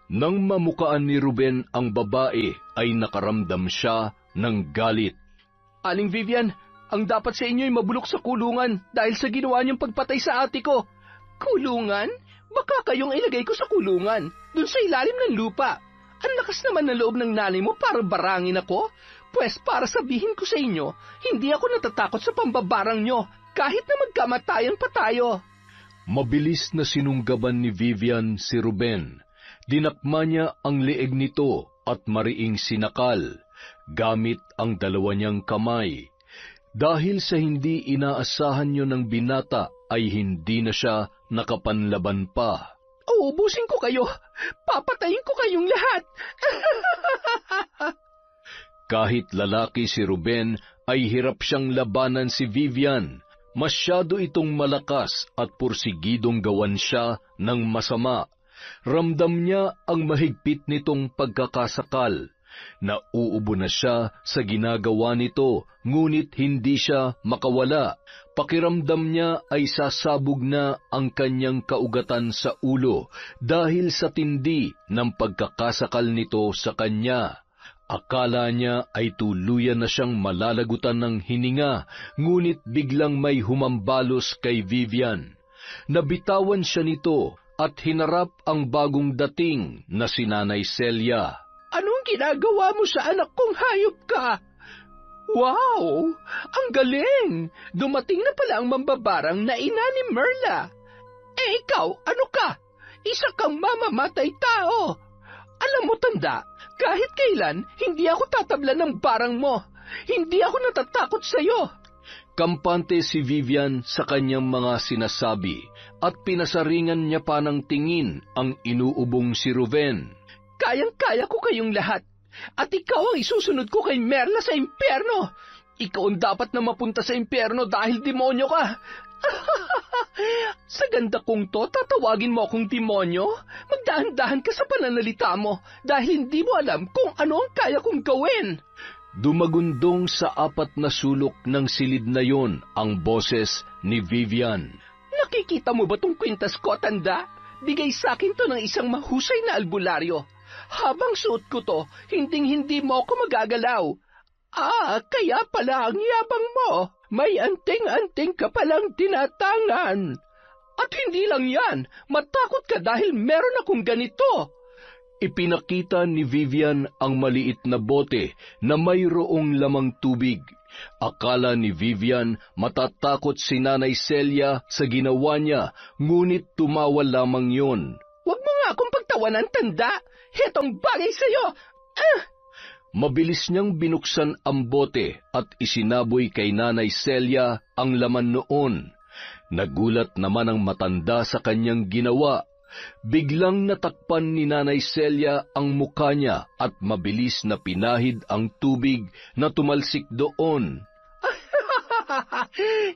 [SPEAKER 1] Nang mamukaan ni Ruben ang babae, ay nakaramdam siya ng galit.
[SPEAKER 2] Aling Vivian, ang dapat sa inyo ay mabulok sa kulungan dahil sa ginawa niyong pagpatay sa ate ko.
[SPEAKER 5] Kulungan? Baka kayong ilagay ko sa kulungan, dun sa ilalim ng lupa. Ang lakas naman ng loob ng nanay mo para barangin ako. Pwes para sabihin ko sa inyo, hindi ako natatakot sa pambabarang nyo, kahit na magkamatayan pa tayo.
[SPEAKER 1] Mabilis na sinunggaban ni Vivian si Ruben. Dinakma niya ang leeg nito at mariing sinakal, gamit ang dalawa niyang kamay. Dahil sa hindi inaasahan niyo ng binata, ay hindi na siya nakapanlaban pa.
[SPEAKER 5] Uubusin ko kayo! Papatayin ko kayong lahat!
[SPEAKER 1] Kahit lalaki si Ruben, ay hirap siyang labanan si Vivian. Masyado itong malakas at pursigidong gawan siya ng masama. Ramdam niya ang mahigpit nitong pagkakasakal. Nauubo na siya sa ginagawa nito, ngunit hindi siya makawala. Pakiramdam niya ay sasabog na ang kanyang kaugatan sa ulo dahil sa tindi ng pagkakasakal nito sa kanya. Akala niya ay tuluyan na siyang malalagutan ng hininga, ngunit biglang may humambalos kay Vivian. Nabitawan siya nito at hinarap ang bagong dating na si Nanay Celia.
[SPEAKER 5] Anong ginagawa mo sa anak kong hayop ka? Wow! Ang galing! Dumating na pala ang mambabarang na ina ni Merla. Ikaw, ano ka? Isa kang mamamatay tao. Alam mo, tanda, kahit kailan, hindi ako tatablan ng barang mo. Hindi ako natatakot sa'yo.
[SPEAKER 1] Kampante si Vivian sa kanyang mga sinasabi at pinasaringan niya pa ng tingin ang inuubong si Ruben.
[SPEAKER 5] Kayang-kaya ko kayong lahat. At ikaw ang isusunod ko kay Merla sa impyerno. Ikaw ang dapat na mapunta sa impyerno dahil demonyo ka. Sa ganda kong to, tatawagin mo akong demonyo? Magdahan-dahan ka sa pananalita mo dahil hindi mo alam kung ano ang kaya kong gawin.
[SPEAKER 1] Dumagundong sa 4 na sulok ng silid na yon ang boses ni Vivian.
[SPEAKER 5] Nakikita mo ba tong kwintas ko, tanda? Bigay sa akin to ng isang mahusay na albularyo. Habang suot ko to, hinding-hindi mo ako magagalaw. Kaya pala ang yabang mo. May anting-anting ka palang tinatangan. At hindi lang yan, matakot ka dahil meron akong ganito.
[SPEAKER 1] Ipinakita ni Vivian ang maliit na bote na mayroong lamang tubig. Akala ni Vivian matatakot si Nanay Celia sa ginawa niya, ngunit tumawa lamang yon.
[SPEAKER 5] Huwag mo nga akong pagtawanan, tanda. Hetong bagay sa'yo.
[SPEAKER 1] Mabilis niyang binuksan ang bote at isinaboy kay Nanay Celia ang laman noon. Nagulat naman ang matanda sa kanyang ginawa. Biglang natakpan ni Nanay Celia ang mukha niya at mabilis na pinahid ang tubig na tumalsik doon.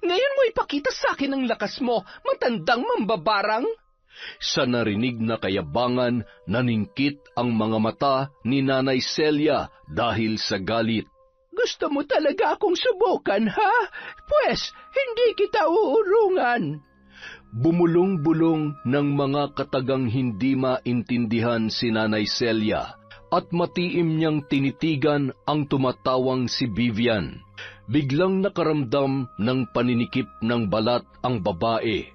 [SPEAKER 5] Ngayon mo ipakita sa akin ang lakas mo, matandang mambabarang.
[SPEAKER 1] Sa narinig na kayabangan, naningkit ang mga mata ni Nanay Celia dahil sa galit.
[SPEAKER 5] Gusto mo talaga akong subukan, ha? Pwes, hindi kita uurungan.
[SPEAKER 1] Bumulong-bulong ng mga katagang hindi maintindihan si Nanay Celia at matiim niyang tinitigan ang tumatawang si Vivian. Biglang nakaramdam ng paninikip ng balat ang babae.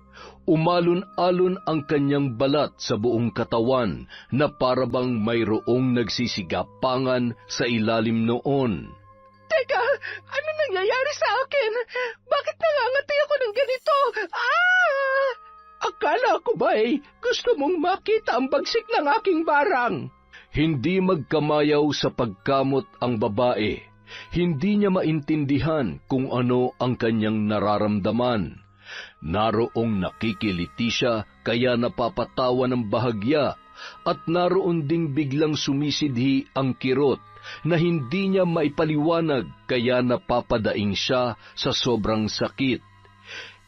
[SPEAKER 1] Umalon-alon ang kanyang balat sa buong katawan na parabang mayroong nagsisigapangan sa ilalim noon.
[SPEAKER 5] Teka, ano nangyayari sa akin? Bakit nangangatay ako ng ganito? Akala ko ba gusto mong makita ang bagsik ng aking barang?
[SPEAKER 1] Hindi magkamayaw sa pagkamot ang babae. Hindi niya maintindihan kung ano ang kanyang nararamdaman. Naroong nakikiliti siya kaya napapatawa ng bahagya, at naroon ding biglang sumisidhi ang kirot na hindi niya maipaliwanag kaya napapadaing siya sa sobrang sakit.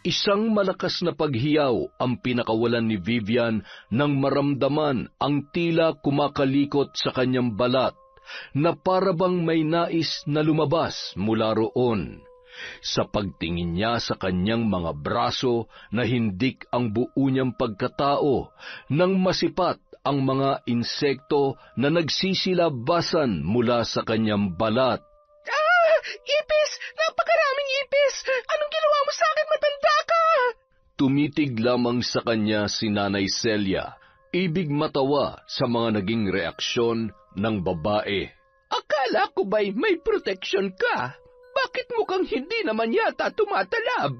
[SPEAKER 1] Isang malakas na paghiyaw ang pinakawalan ni Vivian nang maramdaman ang tila kumakalikot sa kanyang balat na para bang may nais na lumabas mula roon. Sa pagtingin niya sa kanyang mga braso na hindik ang buo niyang pagkatao, nang masipat ang mga insekto na nagsisilabasan mula sa kanyang balat.
[SPEAKER 5] Ipis! Napakaraming ipis! Anong ginawa mo sa akin, matanda ka?
[SPEAKER 1] Tumitig lamang sa kanya si Nanay Celia, ibig matawa sa mga naging reaksyon ng babae.
[SPEAKER 5] Akala ko ba'y may protection ka? Bakit mukhang hindi naman yata tumatalab?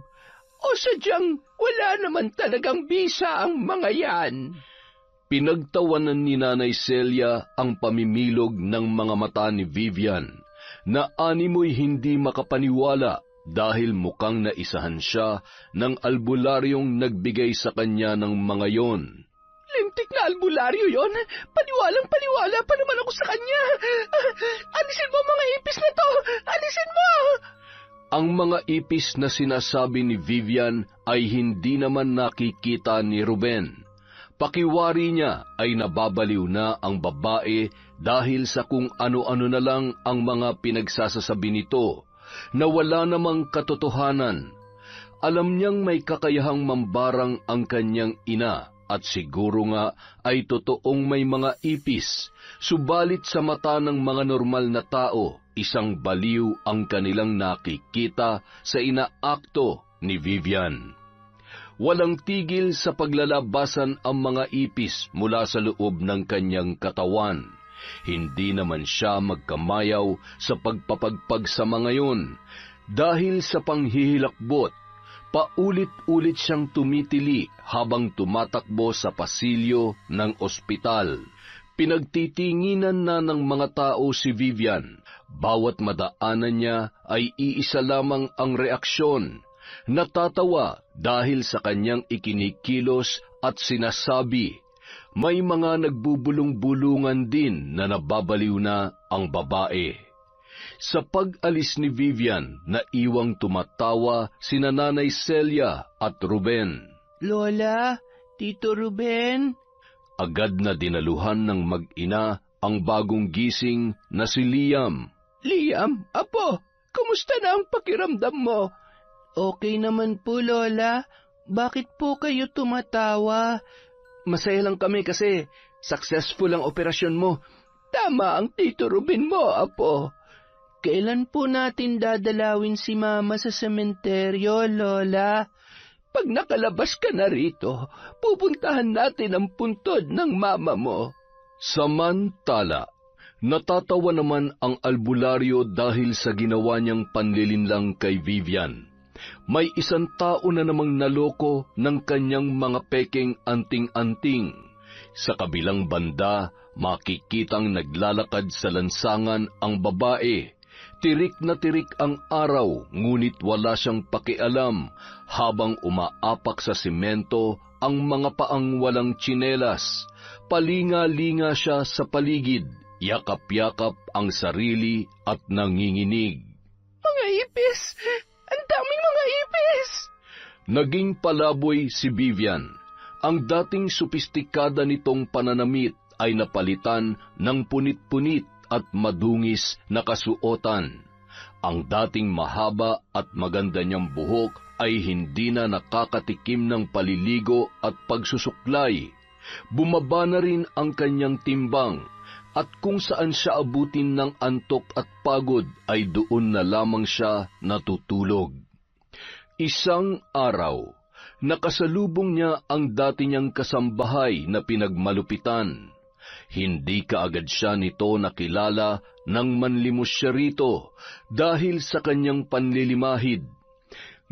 [SPEAKER 5] O sadyang wala naman talagang bisa ang mga yan?
[SPEAKER 1] Pinagtawanan ni Nanay Celia ang pamimilog ng mga mata ni Vivian, na animoy hindi makapaniwala dahil mukhang naisahan siya ng albularyong nagbigay sa kanya ng mga yon.
[SPEAKER 5] Lintik na albularyo yon? Paniwalang-paniwala pa naman ako sa kanya. Alisin mo mga ipis na to! Alisin mo!
[SPEAKER 1] Ang mga ipis na sinasabi ni Vivian ay hindi naman nakikita ni Ruben. Pakiwari niya ay nababaliw na ang babae dahil sa kung ano-ano na lang ang mga pinagsasasabi nito, na wala namang katotohanan. Alam niyang may kakayahang mambarang ang kanyang ina, at siguro nga ay totoong may mga ipis, subalit sa mata ng mga normal na tao, isang baliw ang kanilang nakikita sa inaakto ni Vivian. Walang tigil sa paglalabasan ang mga ipis mula sa loob ng kanyang katawan. Hindi naman siya magkamayaw sa pagpapagpag sa mga yun. Dahil sa panghihilakbot, paulit-ulit siyang tumitili habang tumatakbo sa pasilyo ng ospital. Pinagtitinginan na ng mga tao si Vivian. Bawat madaanan niya ay iisa lamang ang reaksyon. Natatawa dahil sa kanyang ikinikilos at sinasabi. May mga nagbubulong-bulungan din na nababaliw na ang babae. Sa pag-alis ni Vivian, naiwang tumatawa sina Nanay Celia at Ruben.
[SPEAKER 4] Lola, Tito Ruben.
[SPEAKER 1] Agad na dinaluhan ng mag-ina ang bagong gising na si Liam.
[SPEAKER 5] Liam, apo, kumusta na ang pakiramdam mo?
[SPEAKER 4] Okay naman po, Lola. Bakit po kayo tumatawa?
[SPEAKER 2] Masaya lang kami kasi successful ang operasyon mo.
[SPEAKER 5] Tama ang Tito Ruben mo, apo.
[SPEAKER 4] Kailan po natin dadalawin si Mama sa sementeryo, Lola?
[SPEAKER 5] Pag nakalabas ka na rito, pupuntahan natin ang puntod ng mama mo.
[SPEAKER 1] Samantala, natatawa naman ang albularyo dahil sa ginawa niyang panlilinlang kay Vivian. May isang tao na namang naloko ng kanyang mga peking anting-anting. Sa kabilang banda, makikitang naglalakad sa lansangan ang babae. Tirik na tirik ang araw, ngunit wala siyang pakialam habang umaapak sa simento ang mga paang walang tsinelas. Palinga-linga siya sa paligid, yakap-yakap ang sarili at nanginginig.
[SPEAKER 5] Mga ipis! Ang daming mga ipis!
[SPEAKER 1] Naging palaboy si Vivian. Ang dating sopistikada nitong pananamit ay napalitan ng punit-punit at madungis na kasuotan. Ang dating mahaba at maganda niyang buhok ay hindi na nakakatikim ng paliligo at pagsusuklay. Bumaba na rin ang kanyang timbang, at kung saan siya abutin ng antok at pagod ay doon na lamang siya natutulog. Isang araw, nakasalubong niya ang dati niyang kasambahay na pinagmalupitan. Hindi kaagad siya nito nakilala nang manlimos siya rito dahil sa kanyang panlilimahid.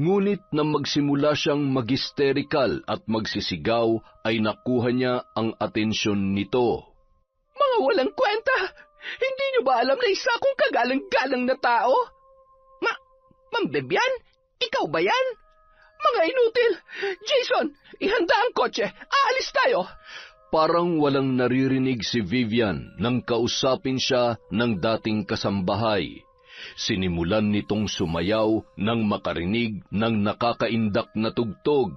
[SPEAKER 1] Ngunit nang magsimula siyang mag-hysterical at magsisigaw ay nakuha niya ang atensyon nito.
[SPEAKER 5] Mga walang kwenta! Hindi niyo ba alam na isa akong kagalang-galang na tao? Ma'am Vivian? Ikaw ba yan? Mga inutil! Jason, ihanda ang kotse. Aalis tayo!
[SPEAKER 3] Parang walang naririnig si Vivian nang kausapin siya ng dating kasambahay. Sinimulan nitong sumayaw nang makarinig ng nakakaindak na tugtog.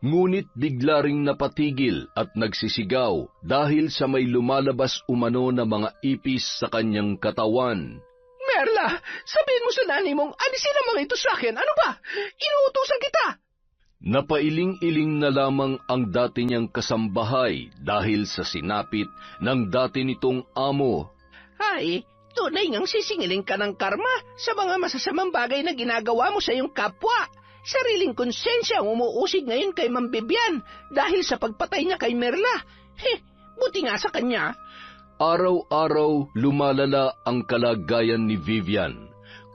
[SPEAKER 3] Ngunit bigla ring napatigil at nagsisigaw dahil sa may lumalabas umano na mga ipis sa kanyang katawan.
[SPEAKER 5] Merla, sabihin mo sa nanay mong alisin ang mga ito sa akin. Ano ba? Inuutosan kita!
[SPEAKER 3] Napailing-iling na lamang ang dati niyang kasambahay dahil sa sinapit ng dati nitong amo.
[SPEAKER 5] Ay, tunay ngang sisingiling ka ng karma sa mga masasamang bagay na ginagawa mo sa iyong kapwa. Sariling konsensya ang umuusig ngayon kay Ma'am Vivian dahil sa pagpatay niya kay Merla. Buti nga sa kanya.
[SPEAKER 3] Araw-araw lumalala ang kalagayan ni Vivian.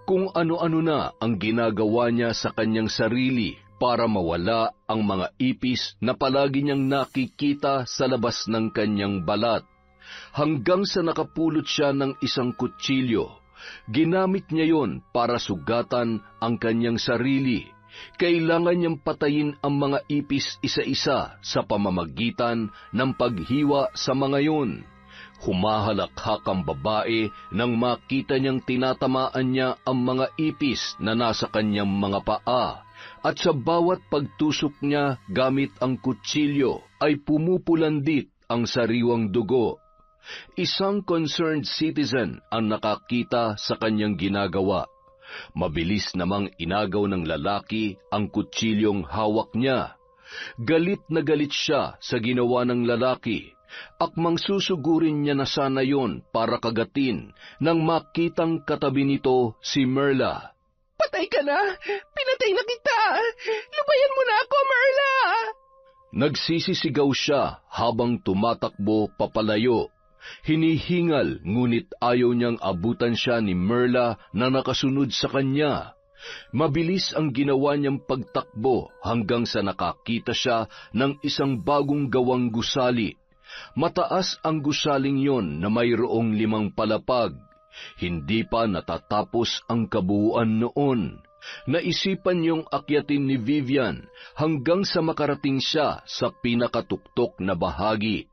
[SPEAKER 3] Kung ano-ano na ang ginagawa niya sa kanyang sarili para mawala ang mga ipis na palagi niyang nakikita sa labas ng kanyang balat. Hanggang sa nakapulot siya ng isang kutsilyo. Ginamit niya yon para sugatan ang kanyang sarili. Kailangan niyang patayin ang mga ipis isa-isa sa pamamagitan ng paghiwa sa mga yun. Humahalakhak ang babae nang makita niyang tinatamaan niya ang mga ipis na nasa kanyang mga paa, at sa bawat pagtusok niya gamit ang kutsilyo ay pumupulandit ang sariwang dugo. Isang concerned citizen ang nakakita sa kanyang ginagawa. Mabilis namang inagaw ng lalaki ang kutsilyong hawak niya. Galit na galit siya sa ginawa ng lalaki. Akmang susugurin niya na sana yon para kagatin nang makitang katabi nito si Merla.
[SPEAKER 5] Patay ka na! Pinatay na kita! Lubayan mo na ako, Merla!
[SPEAKER 3] Nagsisisigaw siya habang tumatakbo papalayo. Hinihingal ngunit ayaw niyang abutan siya ni Merla na nakasunod sa kanya. Mabilis ang ginawa niyang pagtakbo hanggang sa nakakita siya ng isang bagong gawang gusali. Mataas ang gusaling yon na mayroong 5 palapag. Hindi pa natatapos ang kabuuan noon. Naisipan niyong akyatin ni Vivian hanggang sa makarating siya sa pinakatuktok na bahagi.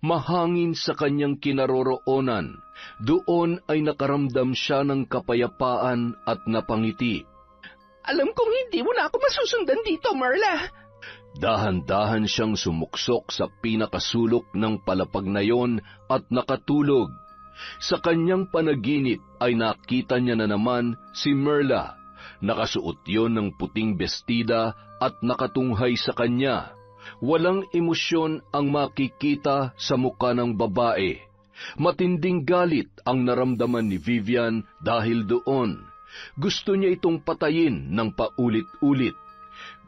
[SPEAKER 3] Mahangin sa kanyang kinaroroonan, doon ay nakaramdam siya ng kapayapaan at napangiti.
[SPEAKER 5] Alam kong hindi mo na ako masusundan dito, Merla.
[SPEAKER 3] Dahan-dahan siyang sumuksok sa pinakasulok ng palapag na yon at nakatulog. Sa kanyang panaginip ay nakita niya na naman si Merla. Nakasuot yon ng puting bestida at nakatunghay sa kanya. Walang emosyon ang makikita sa mukha ng babae. Matinding galit ang naramdaman ni Vivian dahil doon. Gusto niya itong patayin ng paulit-ulit.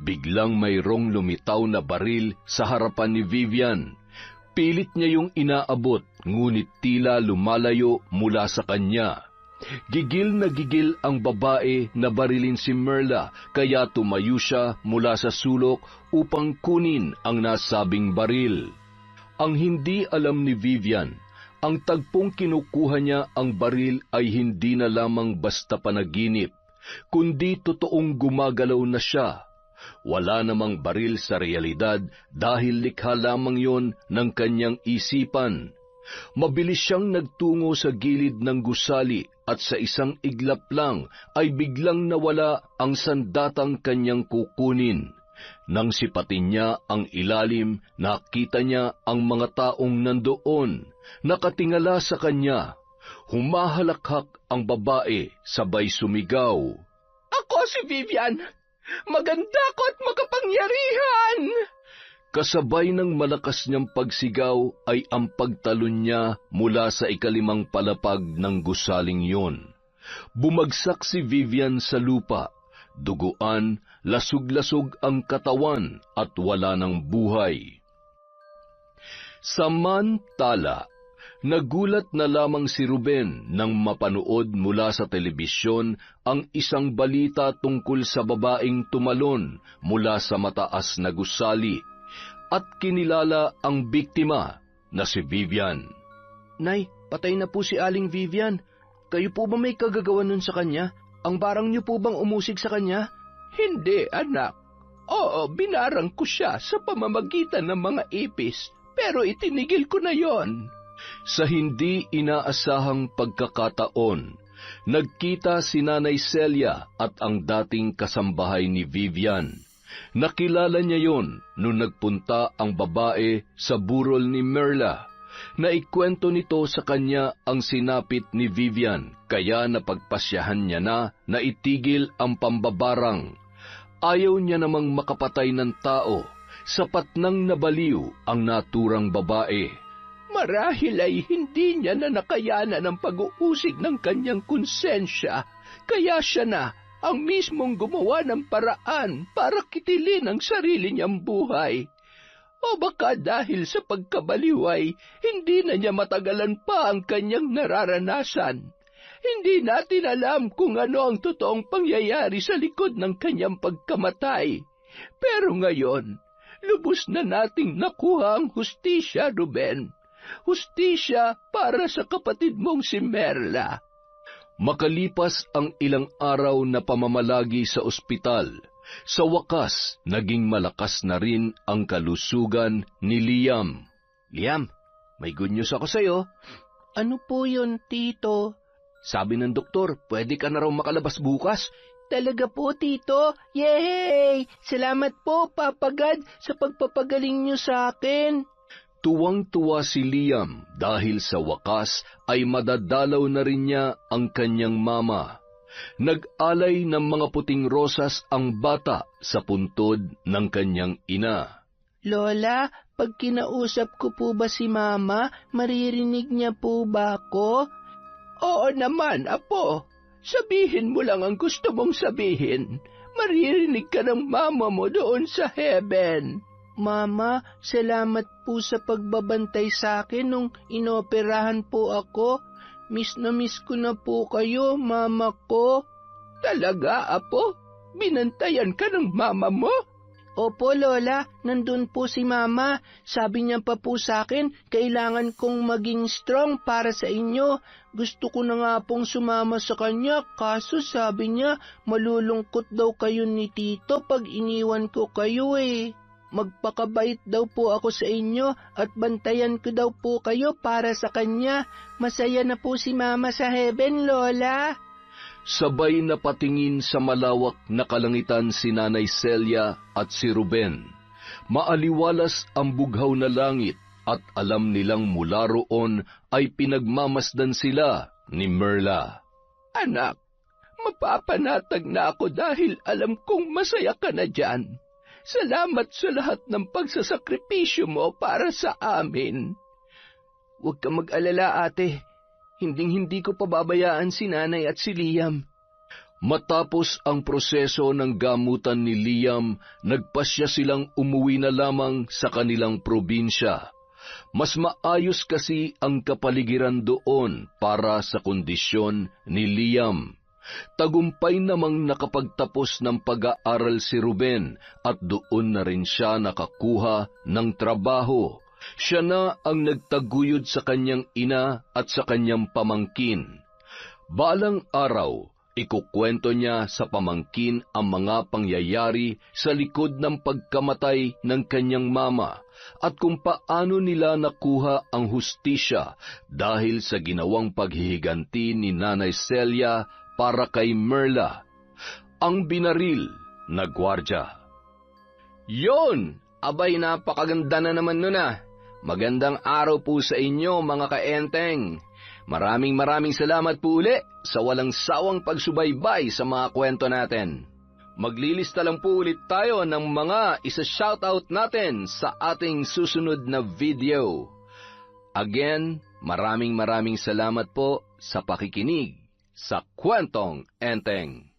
[SPEAKER 3] Biglang mayroong lumitaw na baril sa harapan ni Vivian. Pilit niya yung inaabot, ngunit tila lumalayo mula sa kanya. Gigil na gigil ang babae na barilin si Merla, kaya tumayo siya mula sa sulok upang kunin ang nasabing baril. Ang hindi alam ni Vivian, ang tagpong kinukuha niya ang baril ay hindi na lamang basta panaginip, kundi totoong gumagalaw na siya. Wala namang baril sa realidad dahil likha lamang yon ng kanyang isipan. Mabilis siyang nagtungo sa gilid ng gusali at sa isang iglap lang ay biglang nawala ang sandatang kanyang kukunin. Nang sipatin niya ang ilalim, nakita niya ang mga taong nandoon, nakatingala sa kanya. Humahalakhak ang babae, sabay sumigaw.
[SPEAKER 5] Ako si Vivian! Maganda ko at makapangyarihan!
[SPEAKER 3] Kasabay ng malakas niyang pagsigaw ay ang pagtalon niya mula sa 5 palapag ng gusaling yon. Bumagsak si Vivian sa lupa, duguan, lasug-lasug ang katawan at wala ng buhay. Samantala, nagulat na lamang si Ruben nang mapanood mula sa telebisyon ang isang balita tungkol sa babaeng tumalon mula sa mataas na gusali at kinilala ang biktima na si Vivian.
[SPEAKER 2] Nay, patay na po si Aling Vivian. Kayo po ba may kagagawa nun sa kanya? Ang barang niyo po bang umusig sa kanya?
[SPEAKER 5] Hindi, anak. Oo, binarang ko siya sa pamamagitan ng mga ipis, pero itinigil ko na yon.
[SPEAKER 1] Sa hindi inaasahang pagkakataon, nagkita si Nanay Celia at ang dating kasambahay ni Vivian. Nakilala niya yon nung nagpunta ang babae sa burol ni Merla. Naikwento nito sa kanya ang sinapit ni Vivian, kaya napagpasyahan niya na itigil ang pambabarang. Ayaw niya namang makapatay ng tao, sapat nang nabaliw ang naturang babae.
[SPEAKER 5] Marahil ay hindi niya na nakayanan ang pag-uusig ng kanyang konsensya, kaya siya na ang mismong gumawa ng paraan para kitilin ang sarili niyang buhay. O baka dahil sa pagkabaliw ay hindi na niya matagalan pa ang kanyang nararanasan. Hindi natin alam kung ano ang totoong pangyayari sa likod ng kanyang pagkamatay. Pero ngayon, lubos na nating nakuha ang hustisya, Ruben. Hustisya para sa kapatid mong si Merla.
[SPEAKER 1] Makalipas ang ilang araw na pamamalagi sa ospital, sa wakas naging malakas na rin ang kalusugan ni Liam.
[SPEAKER 2] Liam, may good news ako sa'yo.
[SPEAKER 4] Ano po yun, Tito?
[SPEAKER 2] Sabi ng doktor, pwede ka na raw makalabas bukas.
[SPEAKER 4] Talaga po, Tito? Yay! Salamat po, Papa God, sa pagpapagaling niyo sa akin.
[SPEAKER 1] Tuwang-tuwa si Liam dahil sa wakas ay madadalaw na rin niya ang kanyang mama. Nag-alay ng mga puting rosas ang bata sa puntod ng kanyang ina.
[SPEAKER 4] Lola, pag kinausap ko po ba si Mama, maririnig niya po ba ako?
[SPEAKER 5] Oo naman, Apo. Sabihin mo lang ang gusto mong sabihin. Maririnig ka ng mama mo doon sa heaven.
[SPEAKER 4] Mama, salamat po sa pagbabantay sa akin nung inoperahan po ako. Miss na miss ko na po kayo, Mama ko.
[SPEAKER 5] Talaga, Apo? Binantayan ka ng mama mo?
[SPEAKER 4] Opo, Lola. Nandun po si Mama. Sabi niya pa po sa akin, kailangan kong maging strong para sa inyo. Gusto ko na nga pong sumama sa kanya, kaso sabi niya, malulungkot daw kayo ni Tito pag iniwan ko kayo eh. Magpakabait daw po ako sa inyo at bantayan ko daw po kayo para sa kanya. Masaya na po si Mama sa heaven, Lola.
[SPEAKER 1] Sabay na patingin sa malawak na kalangitan si Nanay Celia at si Ruben. Maaliwalas ang bughaw na langit at alam nilang mula roon ay pinagmamasdan sila ni Merla.
[SPEAKER 5] Anak, mapapanatag na ako dahil alam kong masaya ka na dyan. Salamat sa lahat ng pagsasakripisyo mo para sa amin.
[SPEAKER 2] Huwag ka mag-alala, ate. Hinding-hindi ko pababayaan si Nanay at si Liam.
[SPEAKER 1] Matapos ang proseso ng gamutan ni Liam, nagpasya silang umuwi na lamang sa kanilang probinsya. Mas maayos kasi ang kapaligiran doon para sa kondisyon ni Liam. Tagumpay namang nakapagtapos ng pag-aaral si Ruben at doon na rin siya nakakuha ng trabaho. Siya na ang nagtaguyod sa kanyang ina at sa kanyang pamangkin. Balang araw, ikukwento niya sa pamangkin ang mga pangyayari sa likod ng pagkamatay ng kanyang mama at kung paano nila nakuha ang hustisya dahil sa ginawang paghihiganti ni Nanay Celia para kay Merla, ang binaril na gwardya.
[SPEAKER 2] Yon! Abay, napakaganda na naman nun ah. Magandang araw po sa inyo, mga kaenteng. Maraming salamat po uli sa walang sawang pagsubaybay sa mga kwento natin. Maglilista lang po ulit tayo ng mga isa-shoutout natin sa ating susunod na video. Again, maraming salamat po sa pakikinig sa Kwentong Enteng.